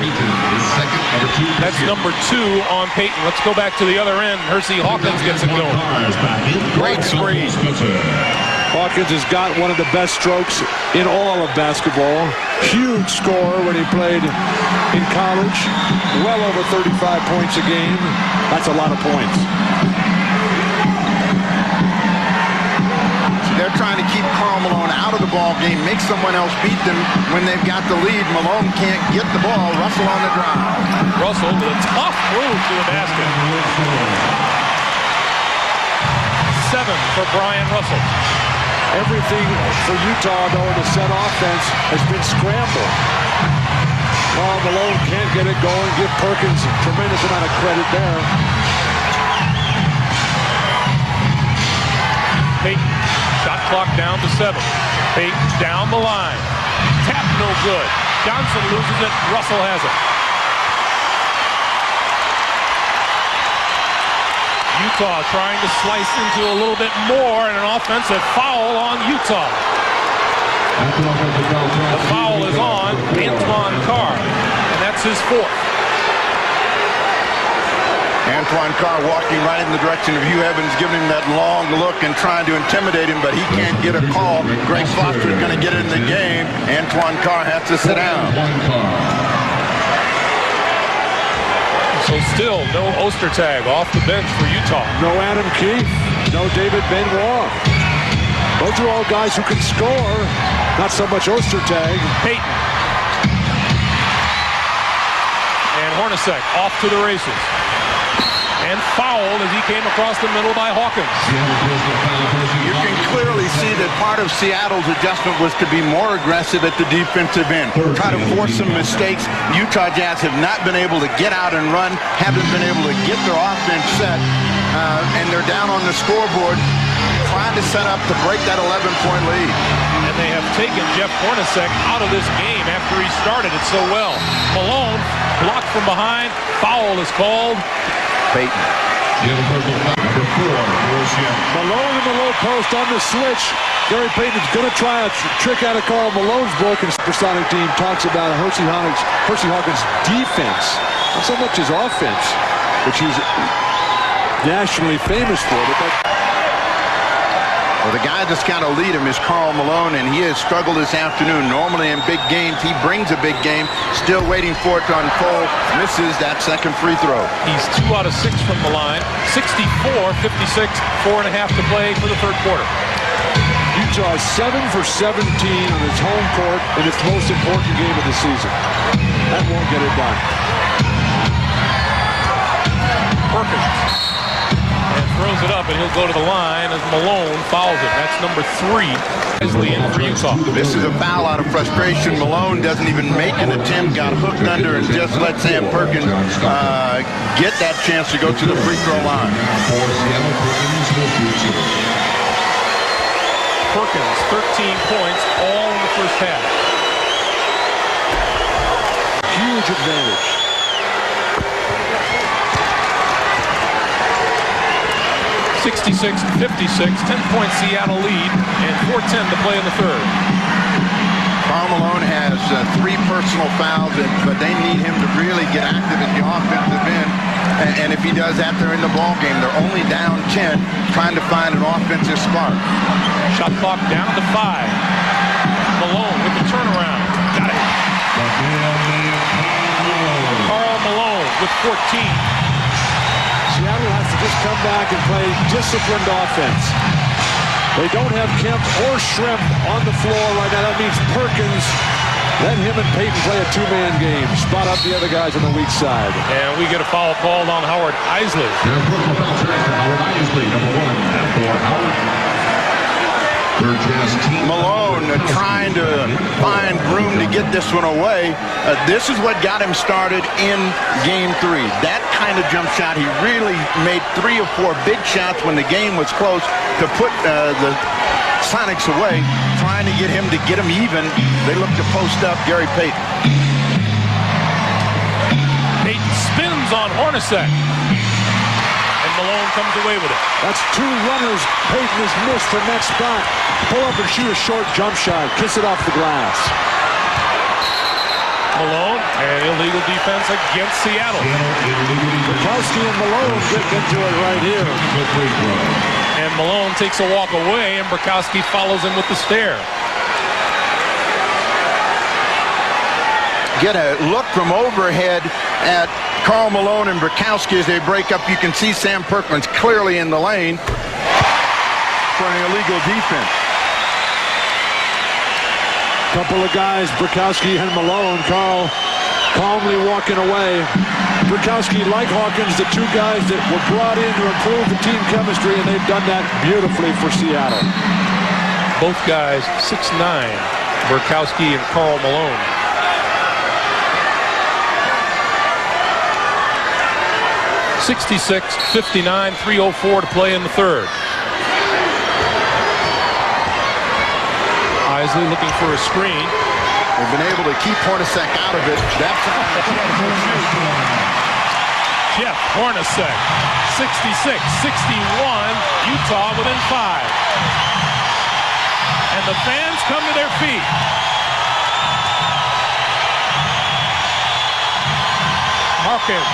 That's number 2 on Payton. Let's go back to the other end. Percy Hawkins gets it going. Great screen. Hawkins has got one of the best strokes in all of basketball. Huge scorer when he played in college. Well over 35 points a game. That's a lot of points. They're trying to keep Karl Malone out of the ball game, make someone else beat them when they've got the lead. Malone can't get the ball. Russell on the drive. Russell with a tough move to the basket. 7 for Brian Russell. Everything for Utah, though, in the set offense has been scrambled. Karl Malone can't get it going. Give Perkins a tremendous amount of credit there. Payton, shot clock down to 7. Payton down the line. Tap no good. Johnson loses it. Russell has it. Utah trying to slice into a little bit more, and an offensive foul on Utah. The foul is on Antoine Carr, and that's his 4th. Antoine Carr walking right in the direction of Hugh Evans, giving him that long look and trying to intimidate him, but he can't get a call. Greg Foster is going to get it in the game. Antoine Carr has to sit down. So still no Ostertag off the bench for Utah. No Adam Keefe, no David Benoit. Those are all guys who can score, not so much Ostertag. Payton. And Hornacek off to the races. And fouled as he came across the middle by Hawkins. You can clearly see that part of Seattle's adjustment was to be more aggressive at the defensive end. Try to force some mistakes. Utah Jazz have not been able to get out and run, haven't been able to get their offense set, and they're down on the scoreboard trying to set up to break that 11-point lead. And they have taken Jeff Hornacek out of this game after he started it so well. Malone blocked from behind. Foul is called. Payton. Number 4 for Seattle. Malone in the low post on the switch. Gary Payton's going to try a trick out of Karl Malone's book, and SuperSonic team talks about Percy Hawkins' defense, not so much his offense, which he's nationally famous for. Well, the guy that's got to lead him is Karl Malone, and he has struggled this afternoon. Normally in big games, he brings a big game. Still waiting for it to unfold. Misses that second free throw. He's 2 out of 6 from the line. 64-56, 4.5 to play for the third quarter. Utah is 7 for 17 on its home court in its most important game of the season. That won't get it done. Perkins. And throws it up, and he'll go to the line as Malone fouls it. That's number 3. Wisely in for Utah. This is a foul out of frustration. Malone doesn't even make an attempt, got hooked under, and just let Sam Perkins get that chance to go to the free throw line. Perkins, 13 points, all in the first half. huge advantage. (66-56), 10-point Seattle lead, and 4:10 to play in the third. Karl Malone has 3 personal fouls, but they need him to really get active at the offensive end. And if he does that, they're in the ball game. They're only down 10, trying to find an offensive spark. Shot clock down to 5. Malone with the turnaround. Got it. Karl Malone with 14. Seattle has to just come back and play disciplined offense. They don't have Kemp or Shrimp on the floor right now. That means Perkins. Let him and Payton play a 2-man game. Spot up the other guys on the weak side. And we get a foul called on Howard Isley. Howard Isley, number 1, for Howard. Malone trying to find room to get this one away. This is what got him started in Game 3. That kind of jump shot. He really made 3 or 4 big shots when the game was close to put the Sonics away, trying to get him even. They look to post up Gary Payton. Payton spins on Hornacek. And Malone comes away with it. That's 2 runners Payton has missed from that spot. Pull up and shoot a short jump shot. Kiss it off the glass. Malone, and illegal defense against Seattle. Bukowski and Malone get into it right here. And Malone takes a walk away, and Bukowski follows him with the stare. Get a look from overhead at Karl Malone and Bukowski as they break up. You can see Sam Perkins clearly in the lane for an illegal defense. Couple of guys, Bukowski and Malone. Karl calmly walking away. Bukowski, like Hawkins, the 2 guys that were brought in to improve the team chemistry, and they've done that beautifully for Seattle. Both guys 6'9", Bukowski and Karl Malone. (66-59), 3:04 to play in the third. Isley looking for a screen. They've been able to keep Hornacek out of it. That's Jeff Hornacek, 66-61, Utah within 5. And the fans come to their feet. Hawkins,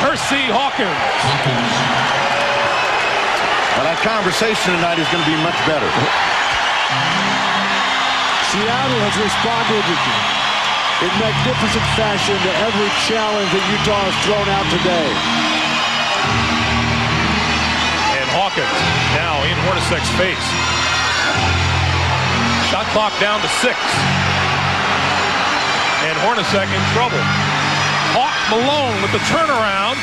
Hersey Hawkins. Well, that conversation tonight is going to be much better. Seattle has responded in magnificent fashion to every challenge that Utah has thrown out today. And Hawkins now in Hornacek's face. Shot clock down to 6. And Hornacek in trouble. Hawk Malone with the turnaround.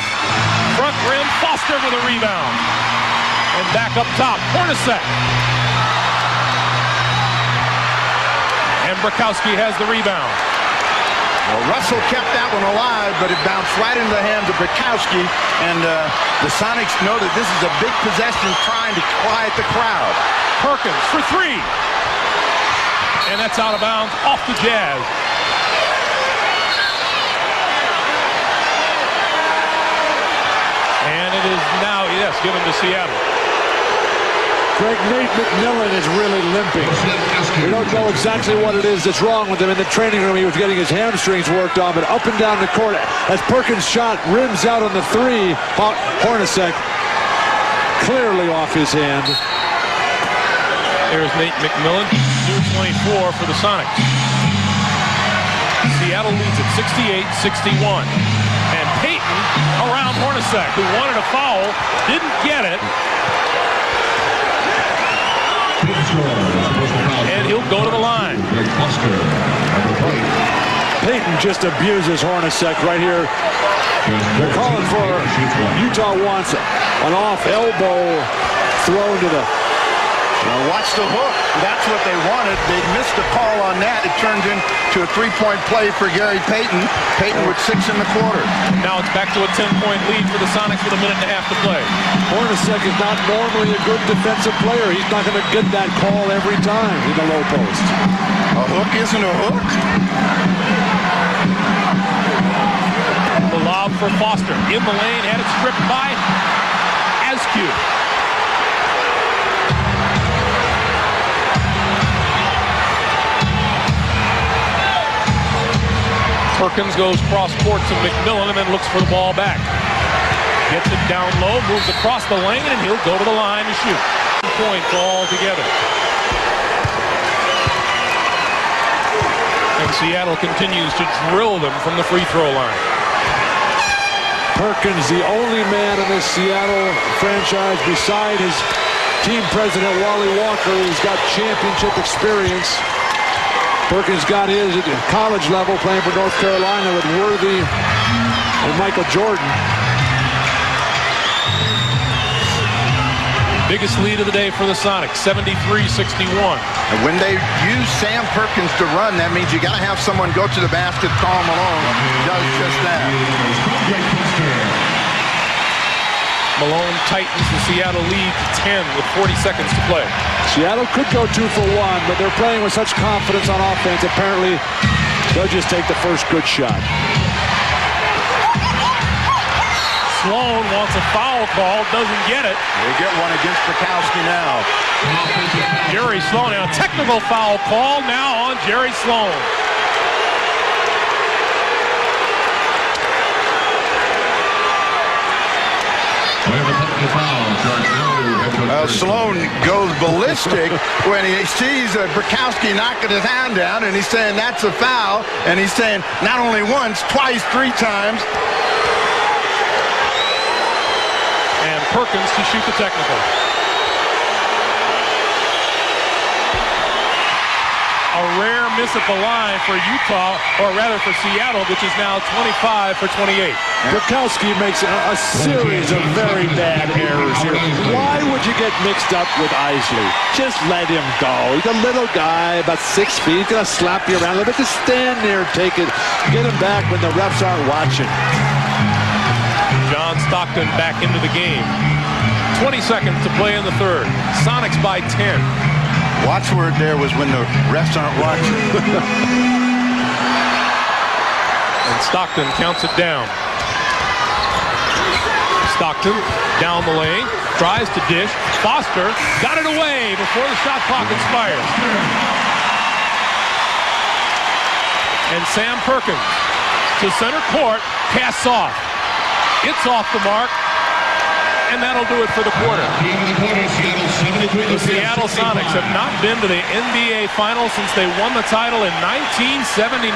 Front rim, Foster with a rebound. And back up top, Hornacek. And Bukowski has the rebound. Well, Russell kept that one alive, but it bounced right into the hands of Bukowski. And the Sonics know that this is a big possession, trying to quiet the crowd. Perkins for 3. And that's out of bounds off the Jazz. And it is now, yes, given to Seattle. Greg, Nate McMillan is really limping. We don't know exactly what it is that's wrong with him. In the training room, he was getting his hamstrings worked on, but up and down the court, as Perkins' shot rims out on the 3, Hornacek clearly off his hand. There's Nate McMillan, new 24 for the Sonics. Seattle leads at 68-61. And Payton around Hornacek, who wanted a foul, didn't get it. And he'll go to the line. Payton just abuses Hornacek right here. They're calling for, Utah wants an off elbow thrown to the... Now watch the hook. That's what they wanted. They missed a call on that. It turns into a 3-point play for Gary Payton. Payton with 6 in the quarter. Now it's back to a 10-point lead for the Sonics with a minute and a half to play. Hornacek is not normally a good defensive player. He's not going to get that call every time in the low post. A hook isn't a hook. for Foster. In the lane, had it stripped by Askew. Perkins goes cross court to McMillan and then looks for the ball back. Gets it down low, moves across the lane, and he'll go to the line to shoot. Points all together. And Seattle continues to drill them from the free throw line. Perkins, the only man in this Seattle franchise beside his team president, Wally Walker, who's got championship experience. Perkins got his at college level playing for North Carolina with Worthy and Michael Jordan. Biggest lead of the day for the Sonics, 73-61. And when they use Sam Perkins to run, that means you got to have someone go to the basket. Karl Malone does just that. Malone tightens the Seattle lead to 10 with 40 seconds to play. Seattle could go 2 for 1, but they're playing with such confidence on offense. Apparently, they'll just take the first good shot. Sloan wants a foul call, doesn't get it. They get one against Bukowski now. Jerry Sloan, now a technical foul call now on Jerry Sloan. Sloan goes ballistic when he sees Bukowski knocking his hand down, and he's saying that's a foul, and he's saying not only once, twice, 3 times. And Perkins to shoot the technical. A rare miss at the line for Utah, or rather for Seattle, which is now 25 for 28. Bukowski makes a series of very bad errors here. Why would you get mixed up with Isley? Just let him go. He's a little guy, about 6 feet. He's going to slap you around a little bit. Just stand there and take it. Get him back when the refs aren't watching. John Stockton back into the game. 20 seconds to play in the third. Sonics by 10. Watchword there was when the refs aren't watching. And Stockton counts it down. Stockton down the lane, tries to dish. Foster got it away before the shot clock expires. And Sam Perkins to center court, casts off. It's off the mark. And that'll do it for the quarter. The Seattle Sonics have not been to the NBA Finals since they won the title in 1979.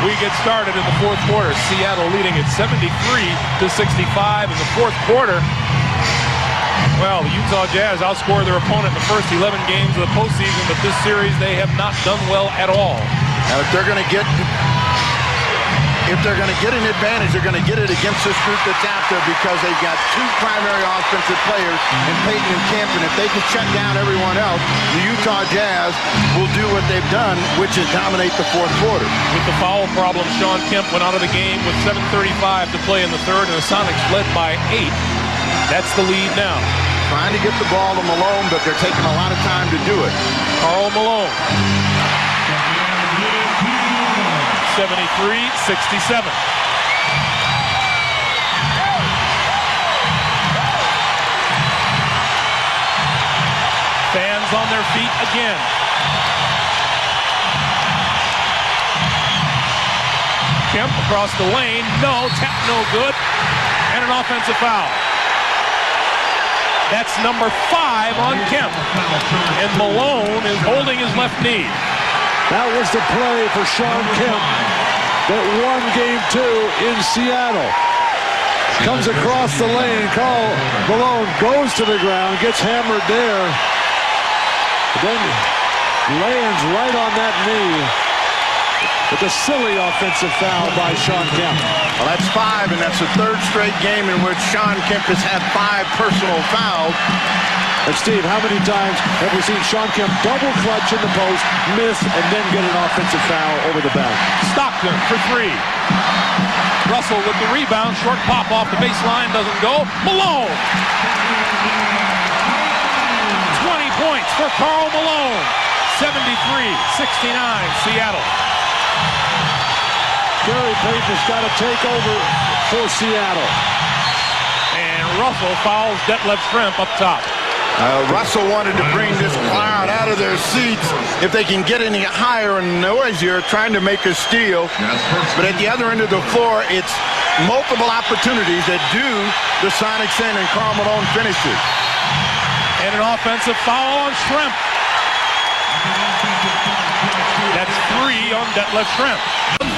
We get started in the fourth quarter. Seattle leading at 73-65 in the fourth quarter. Well, the Utah Jazz outscored their opponent in the first 11 games of the postseason, but this series they have not done well at all. Now, if they're going to get an advantage, they're going to get it against this group that's out there because they've got 2 primary offensive players in Payton and Kemp, and if they can shut down everyone else, the Utah Jazz will do what they've done, which is dominate the fourth quarter. With the foul problem, Sean Kemp went out of the game with 7:35 to play in the third, and the Sonics led by 8. That's the lead now. Trying to get the ball to Malone, but they're taking a lot of time to do it. Karl Malone. 73-67. Fans on their feet again. Kemp across the lane. No, tap no good. And an offensive foul. That's number 5 on Kemp. And Malone is holding his left knee. That was the play for Sean Kemp that won Game 2 in Seattle. Comes across the lane. Karl Malone goes to the ground, gets hammered there. Then lands right on that knee. It's a silly offensive foul by Sean Kemp. Well, that's 5, and that's the 3rd straight game in which Sean Kemp has had 5 personal fouls. And Steve, how many times have we seen Sean Kemp double clutch in the post, miss, and then get an offensive foul over the back? Stockton for 3. Russell with the rebound. Short pop off the baseline. Doesn't go. Malone. 20 points for Karl Malone. 73-69 Seattle. Gary Gary Payton has got to take over for Seattle. And Russell fouls Detlef Schrempf up top. Russell wanted to bring this crowd out of their seats if they can get any higher and noisier, trying to make a steal. But at the other end of the floor, it's multiple opportunities that do the Sonics in, and Karl Malone finishes. And an offensive foul on Schrempf. That's 3 on Detlef Schrempf.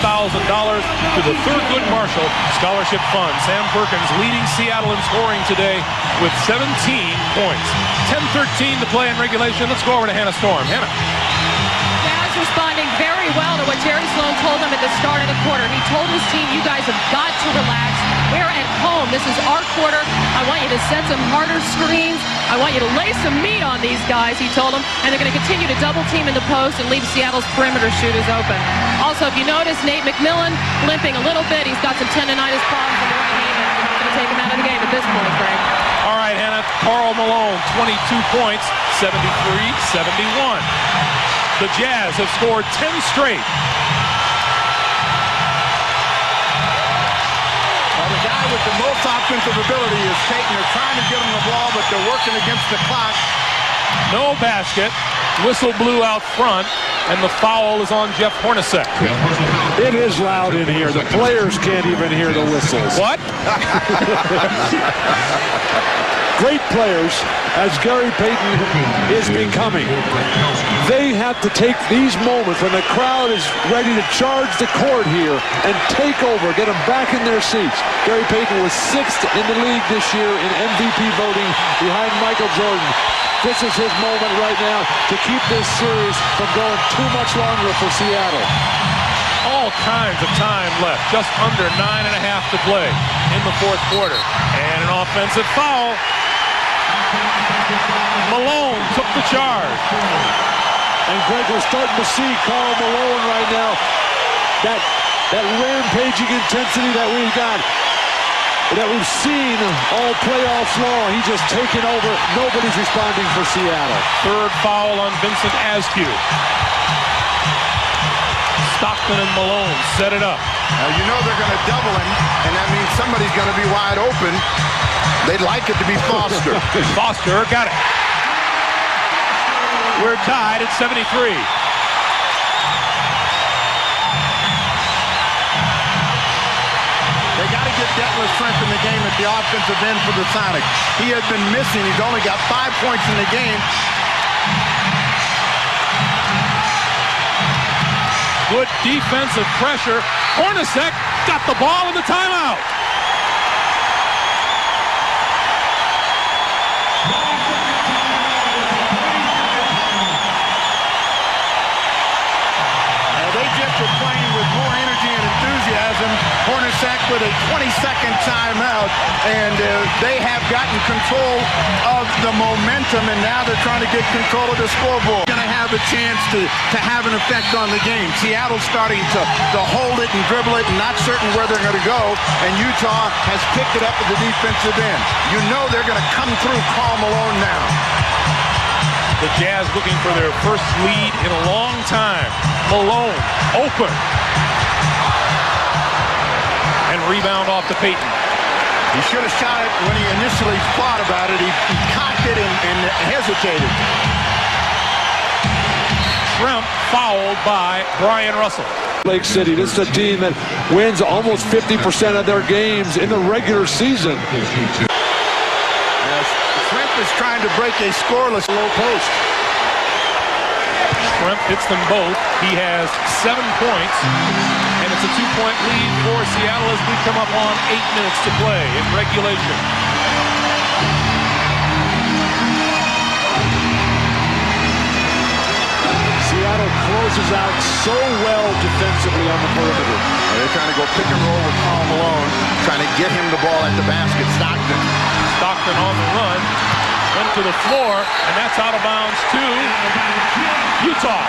$1,000 to the Thurgood Marshall Scholarship Fund. Sam Perkins leading Seattle in scoring today with 17 points. 10:13 to play in regulation. Let's go over to Hannah Storm. Hannah. Jazz responding very well to what Jerry Sloan told them at the start of the quarter. He told his team, you guys have got to relax. We're at home. This is our quarter. I want you to set some harder screens. I want you to lay some meat on these guys, he told them. And they're going to continue to double team in the post and leave Seattle's perimeter shooters open. Also, if you notice, Nate McMillan limping a little bit. He's got some tendonitis problems in the right knee. And they're not going to take him out of the game at this point, Frank. All right, Hannah. Karl Malone, 22 points, 73-71. The Jazz have scored 10 straight. The guy with the most offensive ability is Payton. They're trying to get him the ball, but they're working against the clock. No basket. Whistle blew out front, and the foul is on Jeff Hornacek. It is loud in here. The players can't even hear the whistles. What? Great players, as Gary Payton is becoming. They have to take these moments when the crowd is ready to charge the court here and take over, get them back in their seats. Gary Payton was 6th in the league this year in MVP voting behind Michael Jordan. This is his moment right now to keep this series from going too much longer for Seattle. All kinds of time left, just under 9.5 to play in the fourth quarter. And an offensive foul. Malone took the charge. And Greg, we're starting to see Karl Malone right now. That rampaging intensity that we've seen all playoffs long. He's just taken over. Nobody's responding for Seattle. Third foul on Vincent Askew. Stockton and Malone set it up. Now you know they're going to double him, and that means somebody's going to be wide open. They'd like it to be Foster. Foster got it. We're tied at 73. They got to get Detlef Schrempf in the game at the offensive end for the Sonics. He has been missing. He's only got 5 points in the game. Good defensive pressure. Hornacek got the ball in the timeout. They just are playing with more energy and enthusiasm. Hornacek with a 20-second timeout, and they have gotten control of the momentum, and now they're trying to get control of the scoreboard. Going to have a chance to have an effect on the game. Seattle's starting to hold it and dribble it and not certain where they're going to go, and Utah has picked it up at the defensive end. You know they're going to come through Karl Malone now. The Jazz looking for their first lead in a long time. Malone open. And rebound off to Payton. He should have shot it when he initially thought about it. He cocked it and hesitated. Schrempf fouled by Brian Russell. Lake City, this is a team that wins almost 50% of their games in the regular season. Schrempf is trying to break a scoreless low post. Schrempf hits them both. He has 7 points. And it's a 2-point lead for Seattle as we come up on 8 minutes to play in regulation. Seattle closes out so well defensively on the perimeter. They're trying to go pick and roll with Karl Malone, trying to get him the ball at the basket. Stockton on the run, went to the floor, and that's out of bounds to Utah.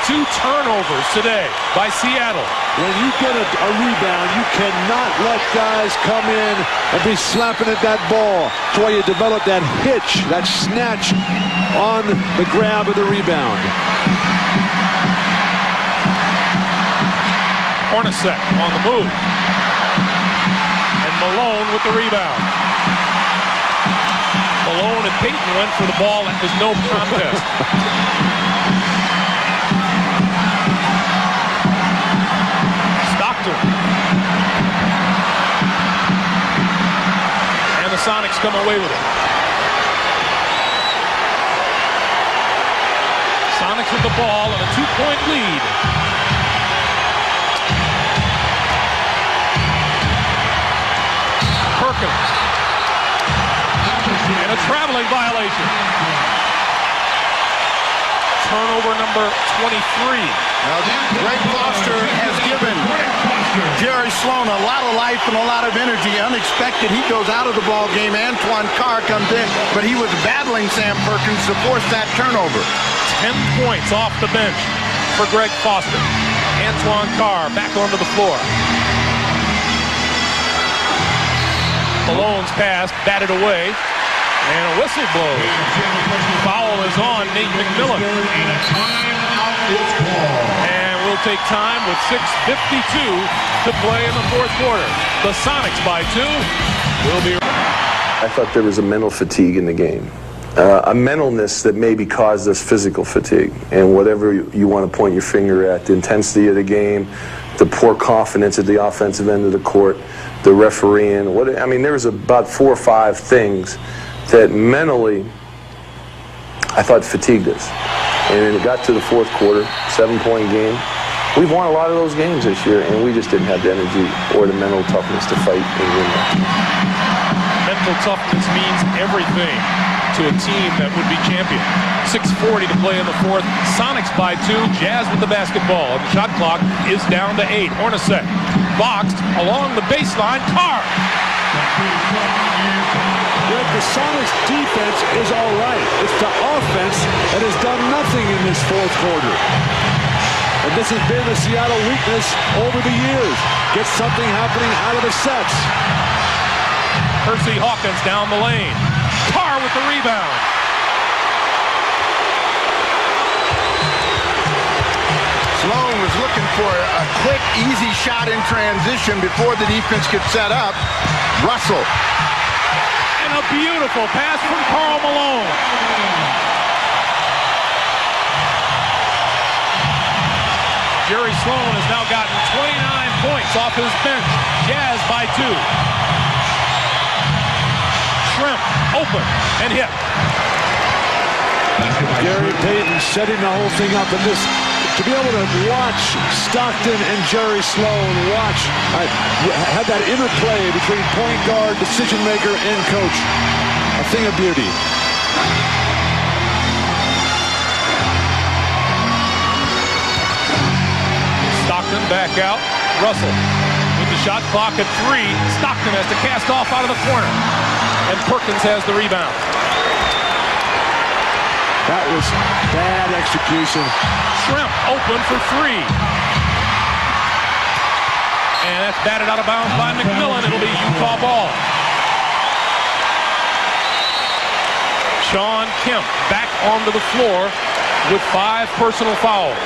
turnovers today by Seattle. When you get a rebound, you cannot let guys come in and be slapping at that ball. That's why you develop that hitch, that snatch on the grab of the rebound. Hornacek on the move. And Malone with the rebound. Malone and Payton went for the ball. That was no contest. Stockton. And the Sonics come away with it. Sonics with the ball and a 2-point lead. Perkins. And a traveling violation. Turnover number 23. Now, Greg Foster has given Jerry Sloan a lot of life and a lot of energy. Unexpected, he goes out of the ball game. Antoine Carr comes in, but he was battling Sam Perkins to force that turnover. 10 points off the bench for Greg Foster. Antoine Carr back onto the floor. Malone's pass batted away, and a whistle blows. Foul is on Nate McMillan. And we'll take time with 6:52 to play in the fourth quarter. The Sonics by 2 will be. I thought there was a mental fatigue in the game. A mentalness that maybe caused us physical fatigue. And whatever you want to point your finger at, the intensity of the game, the poor confidence at the offensive end of the court, the refereeing, I mean, there was about 4 or 5 things that mentally I thought fatigued us. And it got to the fourth quarter, 7-point game. We've won a lot of those games this year, and we just didn't have the energy or the mental toughness to fight and win that. Mental toughness means everything to a team that would be champion. 6:40 to play in the fourth. Sonics by 2. Jazz with the basketball. The shot clock is down to 8. Hornacek boxed along the baseline. Carr. The Sonics defense is all right. It's the offense that has done nothing in this fourth quarter. And this has been a Seattle weakness over the years. Get something happening out of the sets. Percy Hawkins down the lane. Carr with the rebound. Sloan was looking for a quick, easy shot in transition before the defense could set up. Russell. And a beautiful pass from Karl Malone. Jerry Sloan has now gotten 29 points off his bench. Jazz by 2. Shrimp open and hit. Gary Payton setting the whole thing up, and this to be able to watch Stockton and Jerry Sloan have that interplay between point guard, decision maker, and coach, a thing of beauty. Stockton back out. Russell with the shot clock at 3. Stockton has to cast off out of the corner, and Perkins has the rebound. That was bad execution. Shrimp open for 3. And that's batted out of bounds by McMillan. It'll be Utah ball. Sean Kemp back onto the floor with 5 personal fouls.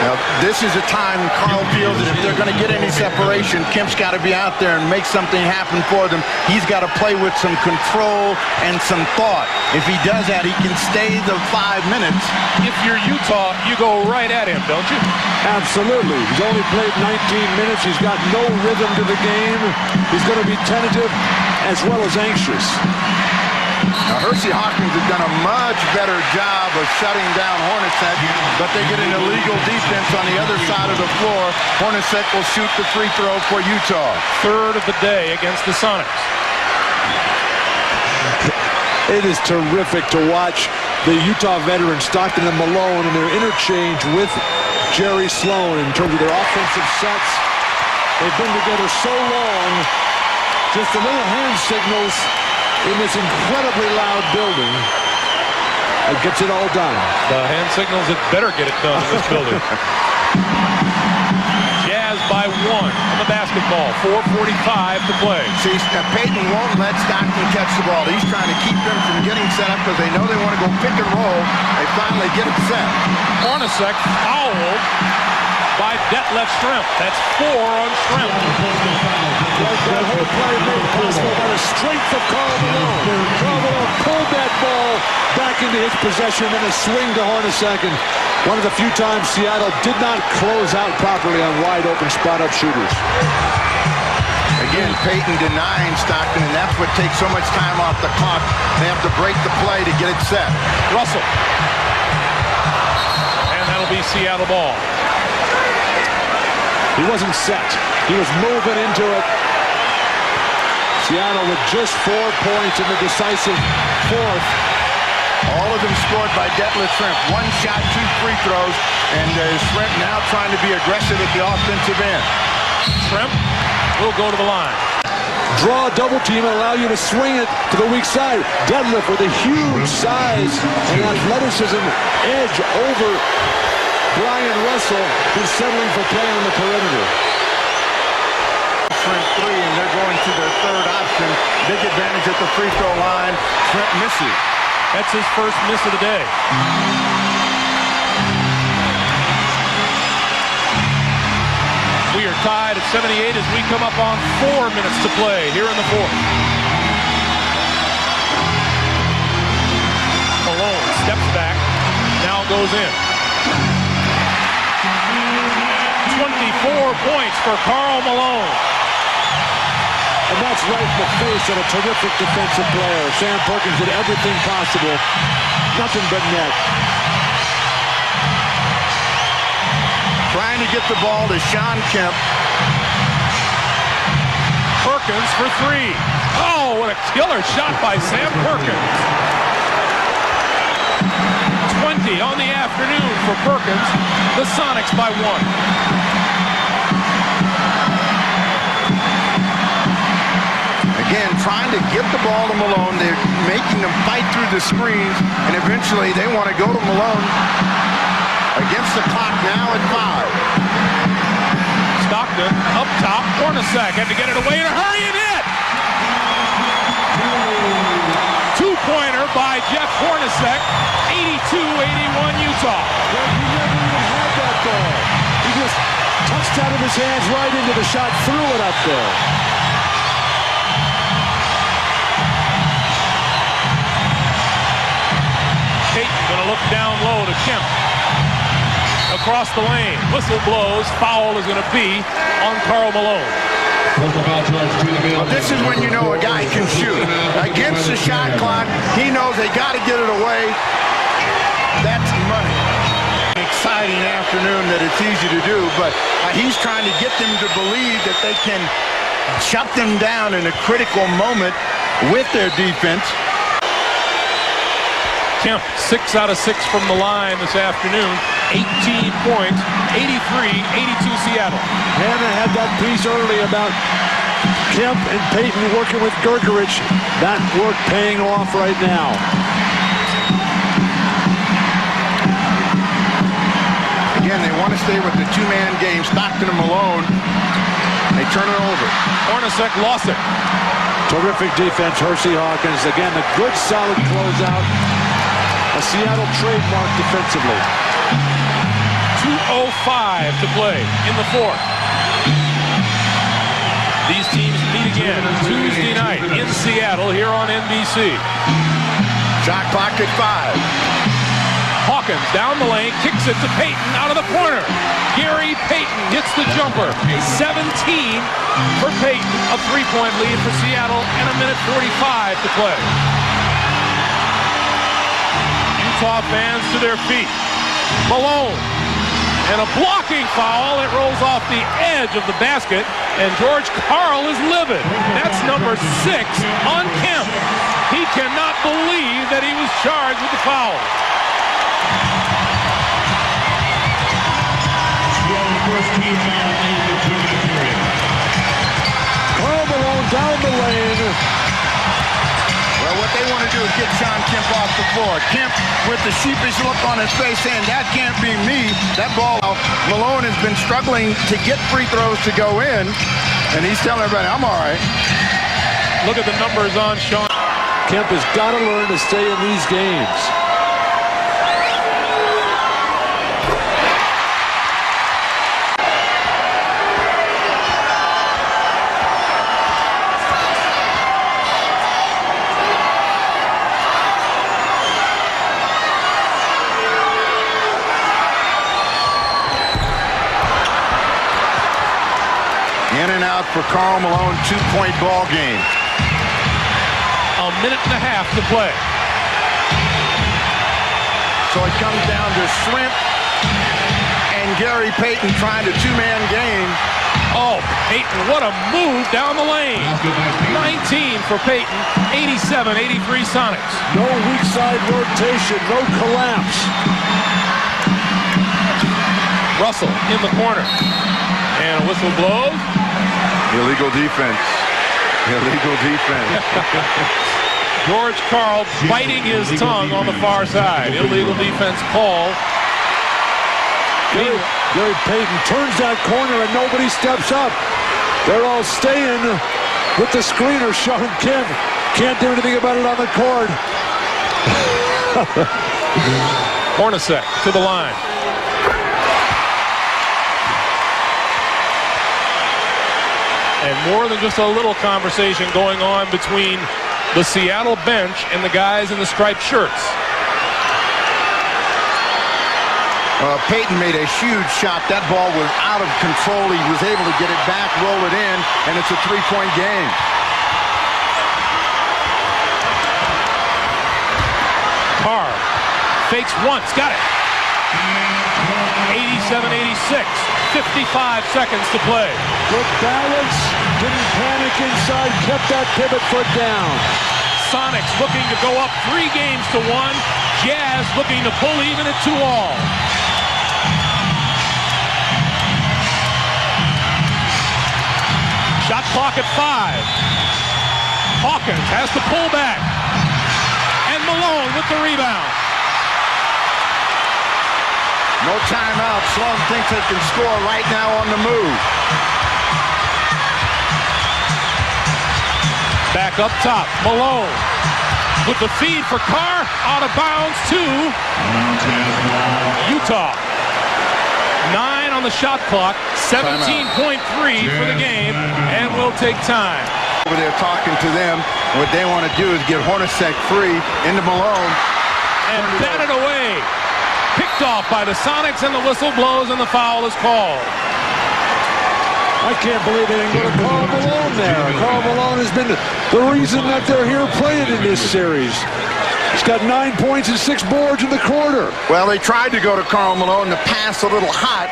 Now, this is a time Carl feels that if they're going to get any separation, Kemp's got to be out there and make something happen for them. He's got to play with some control and some thought. If he does that, he can stay the 5 minutes. If you're Utah, you go right at him, don't you? Absolutely. He's only played 19 minutes. He's got no rhythm to the game. He's going to be tentative as well as anxious. Now, Hersey Hawkins has done a much better job of shutting down Hornacek, but they get an illegal defense on the other side of the floor. Hornacek will shoot the free throw for Utah. 3rd of the day against the Sonics. It is terrific to watch the Utah veterans, Stockton and Malone, and their interchange with Jerry Sloan in terms of their offensive sets. They've been together so long, just the little hand signals in this incredibly loud building. It gets it all done. The hand signals that better get it done in this building. Jazz by 1 on the basketball. 4:45 to play. See, Peyton won't let Stockton catch the ball. He's trying to keep them from getting set up because they know they want to go pick and roll. They finally get it set. Hornacek fouled by Detlef Schrempf. That's 4 on Schrempf. That whole play made possible by the strength of Karl Malone. Karl Malone pulled that ball back into his possession and a swing to Hornacek. And one of the few times Seattle did not close out properly on wide-open spot-up shooters. Again, Peyton denying Stockton, and that's what takes so much time off the clock. They have to break the play to get it set. Russell. And that'll be Seattle ball. He wasn't set. He was moving into it. Seattle with just 4 points in the decisive fourth. All of them scored by Detlef Schrempf. 1 shot, 2 free throws, and Schrempf now trying to be aggressive at the offensive end. Schrempf will go to the line. Draw a double team and allow you to swing it to the weak side. Detlef with a huge size and athleticism edge over Brian Russell, who's settling for play on the perimeter. Schrempf 3, and they're going to their third option. Big advantage at the free throw line. Schrempf misses. That's his first miss of the day. We are tied at 78 as we come up on 4 minutes to play here in the fourth. Malone steps back, now goes in. 24 points for Karl Malone. And that's right in the face of a terrific defensive player. Sam Perkins did everything possible. Nothing but net. Trying to get the ball to Sean Kemp. Perkins for 3. Oh, what a killer shot by Sam Perkins. 20 on the afternoon for Perkins. The Sonics by 1. Again, trying to get the ball to Malone. They're making them fight through the screens, and eventually they want to go to Malone against the clock now at 5. Stockton up top. Hornacek had to get it away in a hurry and hit. 2-pointer by Jeff Hornacek. 82-81 Utah. Well, he never even had that ball. He just touched out of his hands right into the shot, threw it up there. Peyton going to look down low to Kemp. Across the lane. Whistle blows. Foul is going to be on Karl Malone. Well, this is when you know a guy can shoot. Against the shot clock, he knows they got to get it away. That's money. Exciting afternoon that it's easy to do, but he's trying to get them to believe that they can shut them down in a critical moment with their defense. Kemp, 6 out of 6 from the line this afternoon. 18 points, 83-82 Seattle. Hannah had that piece early about Kemp and Peyton working with Gergerich. That work paying off right now. Again, they want to stay with the two-man game. Stockton and Malone. They turn it over. Hornacek lost it. Terrific defense, Hersey Hawkins. Again, a good, solid closeout. A Seattle trademark defensively. 2:05 to play in the fourth. These teams meet again Tuesday night in Seattle here on NBC. Shot clock at 5. Hawkins down the lane, kicks it to Peyton out of the corner. Gary Payton hits the jumper. 17 for Peyton, a 3-point lead for Seattle, and a minute 45 to play. Utah fans to their feet. Malone. And a blocking foul. It rolls off the edge of the basket. And George Karl is livid. That's number 6 on Kemp. He cannot believe that he was charged with the foul. Karl Malone down the lane. Well, what they want to do is get Sean Kemp off the floor. Kemp with the sheepish look on his face saying, that can't be me. That ball, Malone has been struggling to get free throws to go in, and he's telling everybody, I'm all right. Look at the numbers on Sean. Kemp has got to learn to stay in these games. In and out for Karl Malone, 2-point ball game. A minute and a half to play. So it comes down to Shrimp and Gary Payton trying to two-man game. Oh, Payton, what a move down the lane. 19 for Payton, 87-83 Sonics. No weak side rotation, no collapse. Russell in the corner. And a whistle blows. Illegal defense. Illegal defense. George Karl biting his tongue on the far side. Illegal defense call. Gary Payton turns that corner and nobody steps up. They're all staying with the screener. Sean Kemp can't do anything about it on the court. Hornacek to the line. And more than just a little conversation going on between the Seattle bench and the guys in the striped shirts. Payton made a huge shot. That ball was out of control. He was able to get it back, roll it in, and it's a three-point game. Carr fakes once, got it. 87-86, 55 seconds to play. Good balance, didn't panic inside, kept that pivot foot down. Sonics looking to go up 3 games to 1. Jazz looking to pull even at 2-all. Shot clock at 5. Hawkins has to pull back. And Malone with the rebound. No timeout. Sloan thinks they can score right now on the move. Back up top. Malone with the feed for Carr. Out of bounds to Utah. 9 on the shot clock. 17.3 for the game. And will take time. Over there talking to them. What they want to do is get Hornacek free into Malone. And batted away. Picked off by the Sonics, and the whistle blows, and the foul is called. I can't believe they didn't go to Karl Malone there. Karl Malone has been the reason that they're here playing in this series. He's got 9 points and 6 boards in the quarter. Well, they tried to go to Karl Malone to pass a little hot.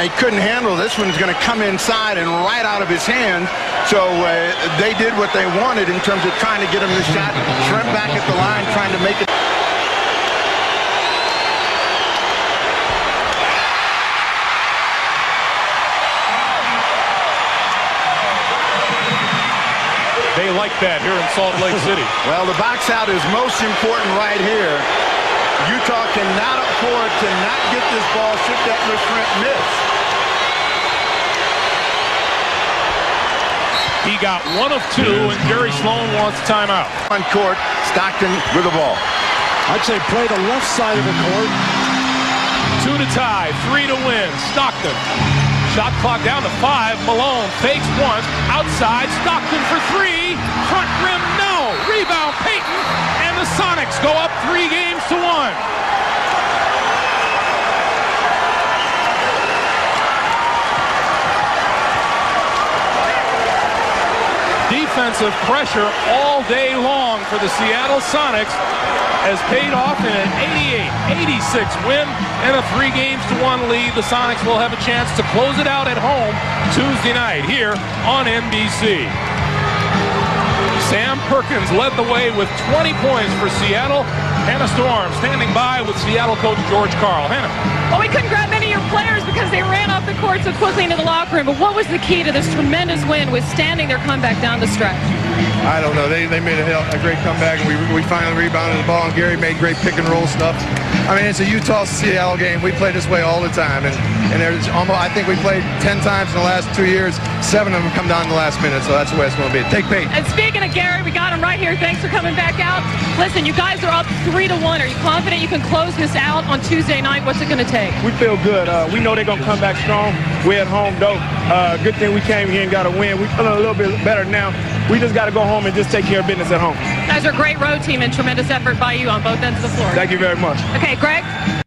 He couldn't handle it. This one's going to come inside and right out of his hand. So they did what they wanted in terms of trying to get him the shot. Shrimp back at the line, trying to make it. They like that here in Salt Lake City. Well, the box out is most important right here. Utah cannot afford to not get this ball should that Shrimp miss. He got 1 of 2, and Jerry Sloan wants timeout. On court, Stockton with the ball. I'd say play the left side of the court. 2 to tie, 3 to win. Stockton. Shot clock down to 5. Malone fakes once. Outside. Stockton for 3. Front rim, no. Rebound, Payton. And the Sonics go up 3 games to 1. Defensive pressure all day long for the Seattle Sonics has paid off in an 88-86 win and a 3 games to 1 lead. The Sonics will have a chance to close it out at home Tuesday night here on NBC. Sam Perkins led the way with 20 points for Seattle. Hannah Storm standing by with Seattle coach George Karl. Hannah. Well, we couldn't grab many of your players because they ran off the court so quickly into the locker room. But what was the key to this tremendous win, withstanding their comeback down the stretch? I don't know. They made a great comeback, and we finally rebounded the ball, and Gary made great pick and roll stuff. I mean, it's a Utah-Seattle game. We play this way all the time, and there's almost, I think we played 10 times in the last 2 years. 7 of them come down in the last minute, so that's the way it's going to be. Take Peyton. And speaking of Gary, we got him right here. Thanks for coming back out. Listen, you guys are up 3-1. Are you confident you can close this out on Tuesday night? What's it going to take? We feel good. We know they're going to come back strong. We're at home, though. Good thing we came here and got a win. We're feeling a little bit better now. We just got to go home and just take care of business at home. You guys are a great road team and tremendous effort by you on both ends of the floor. Thank you very much. Okay, Greg?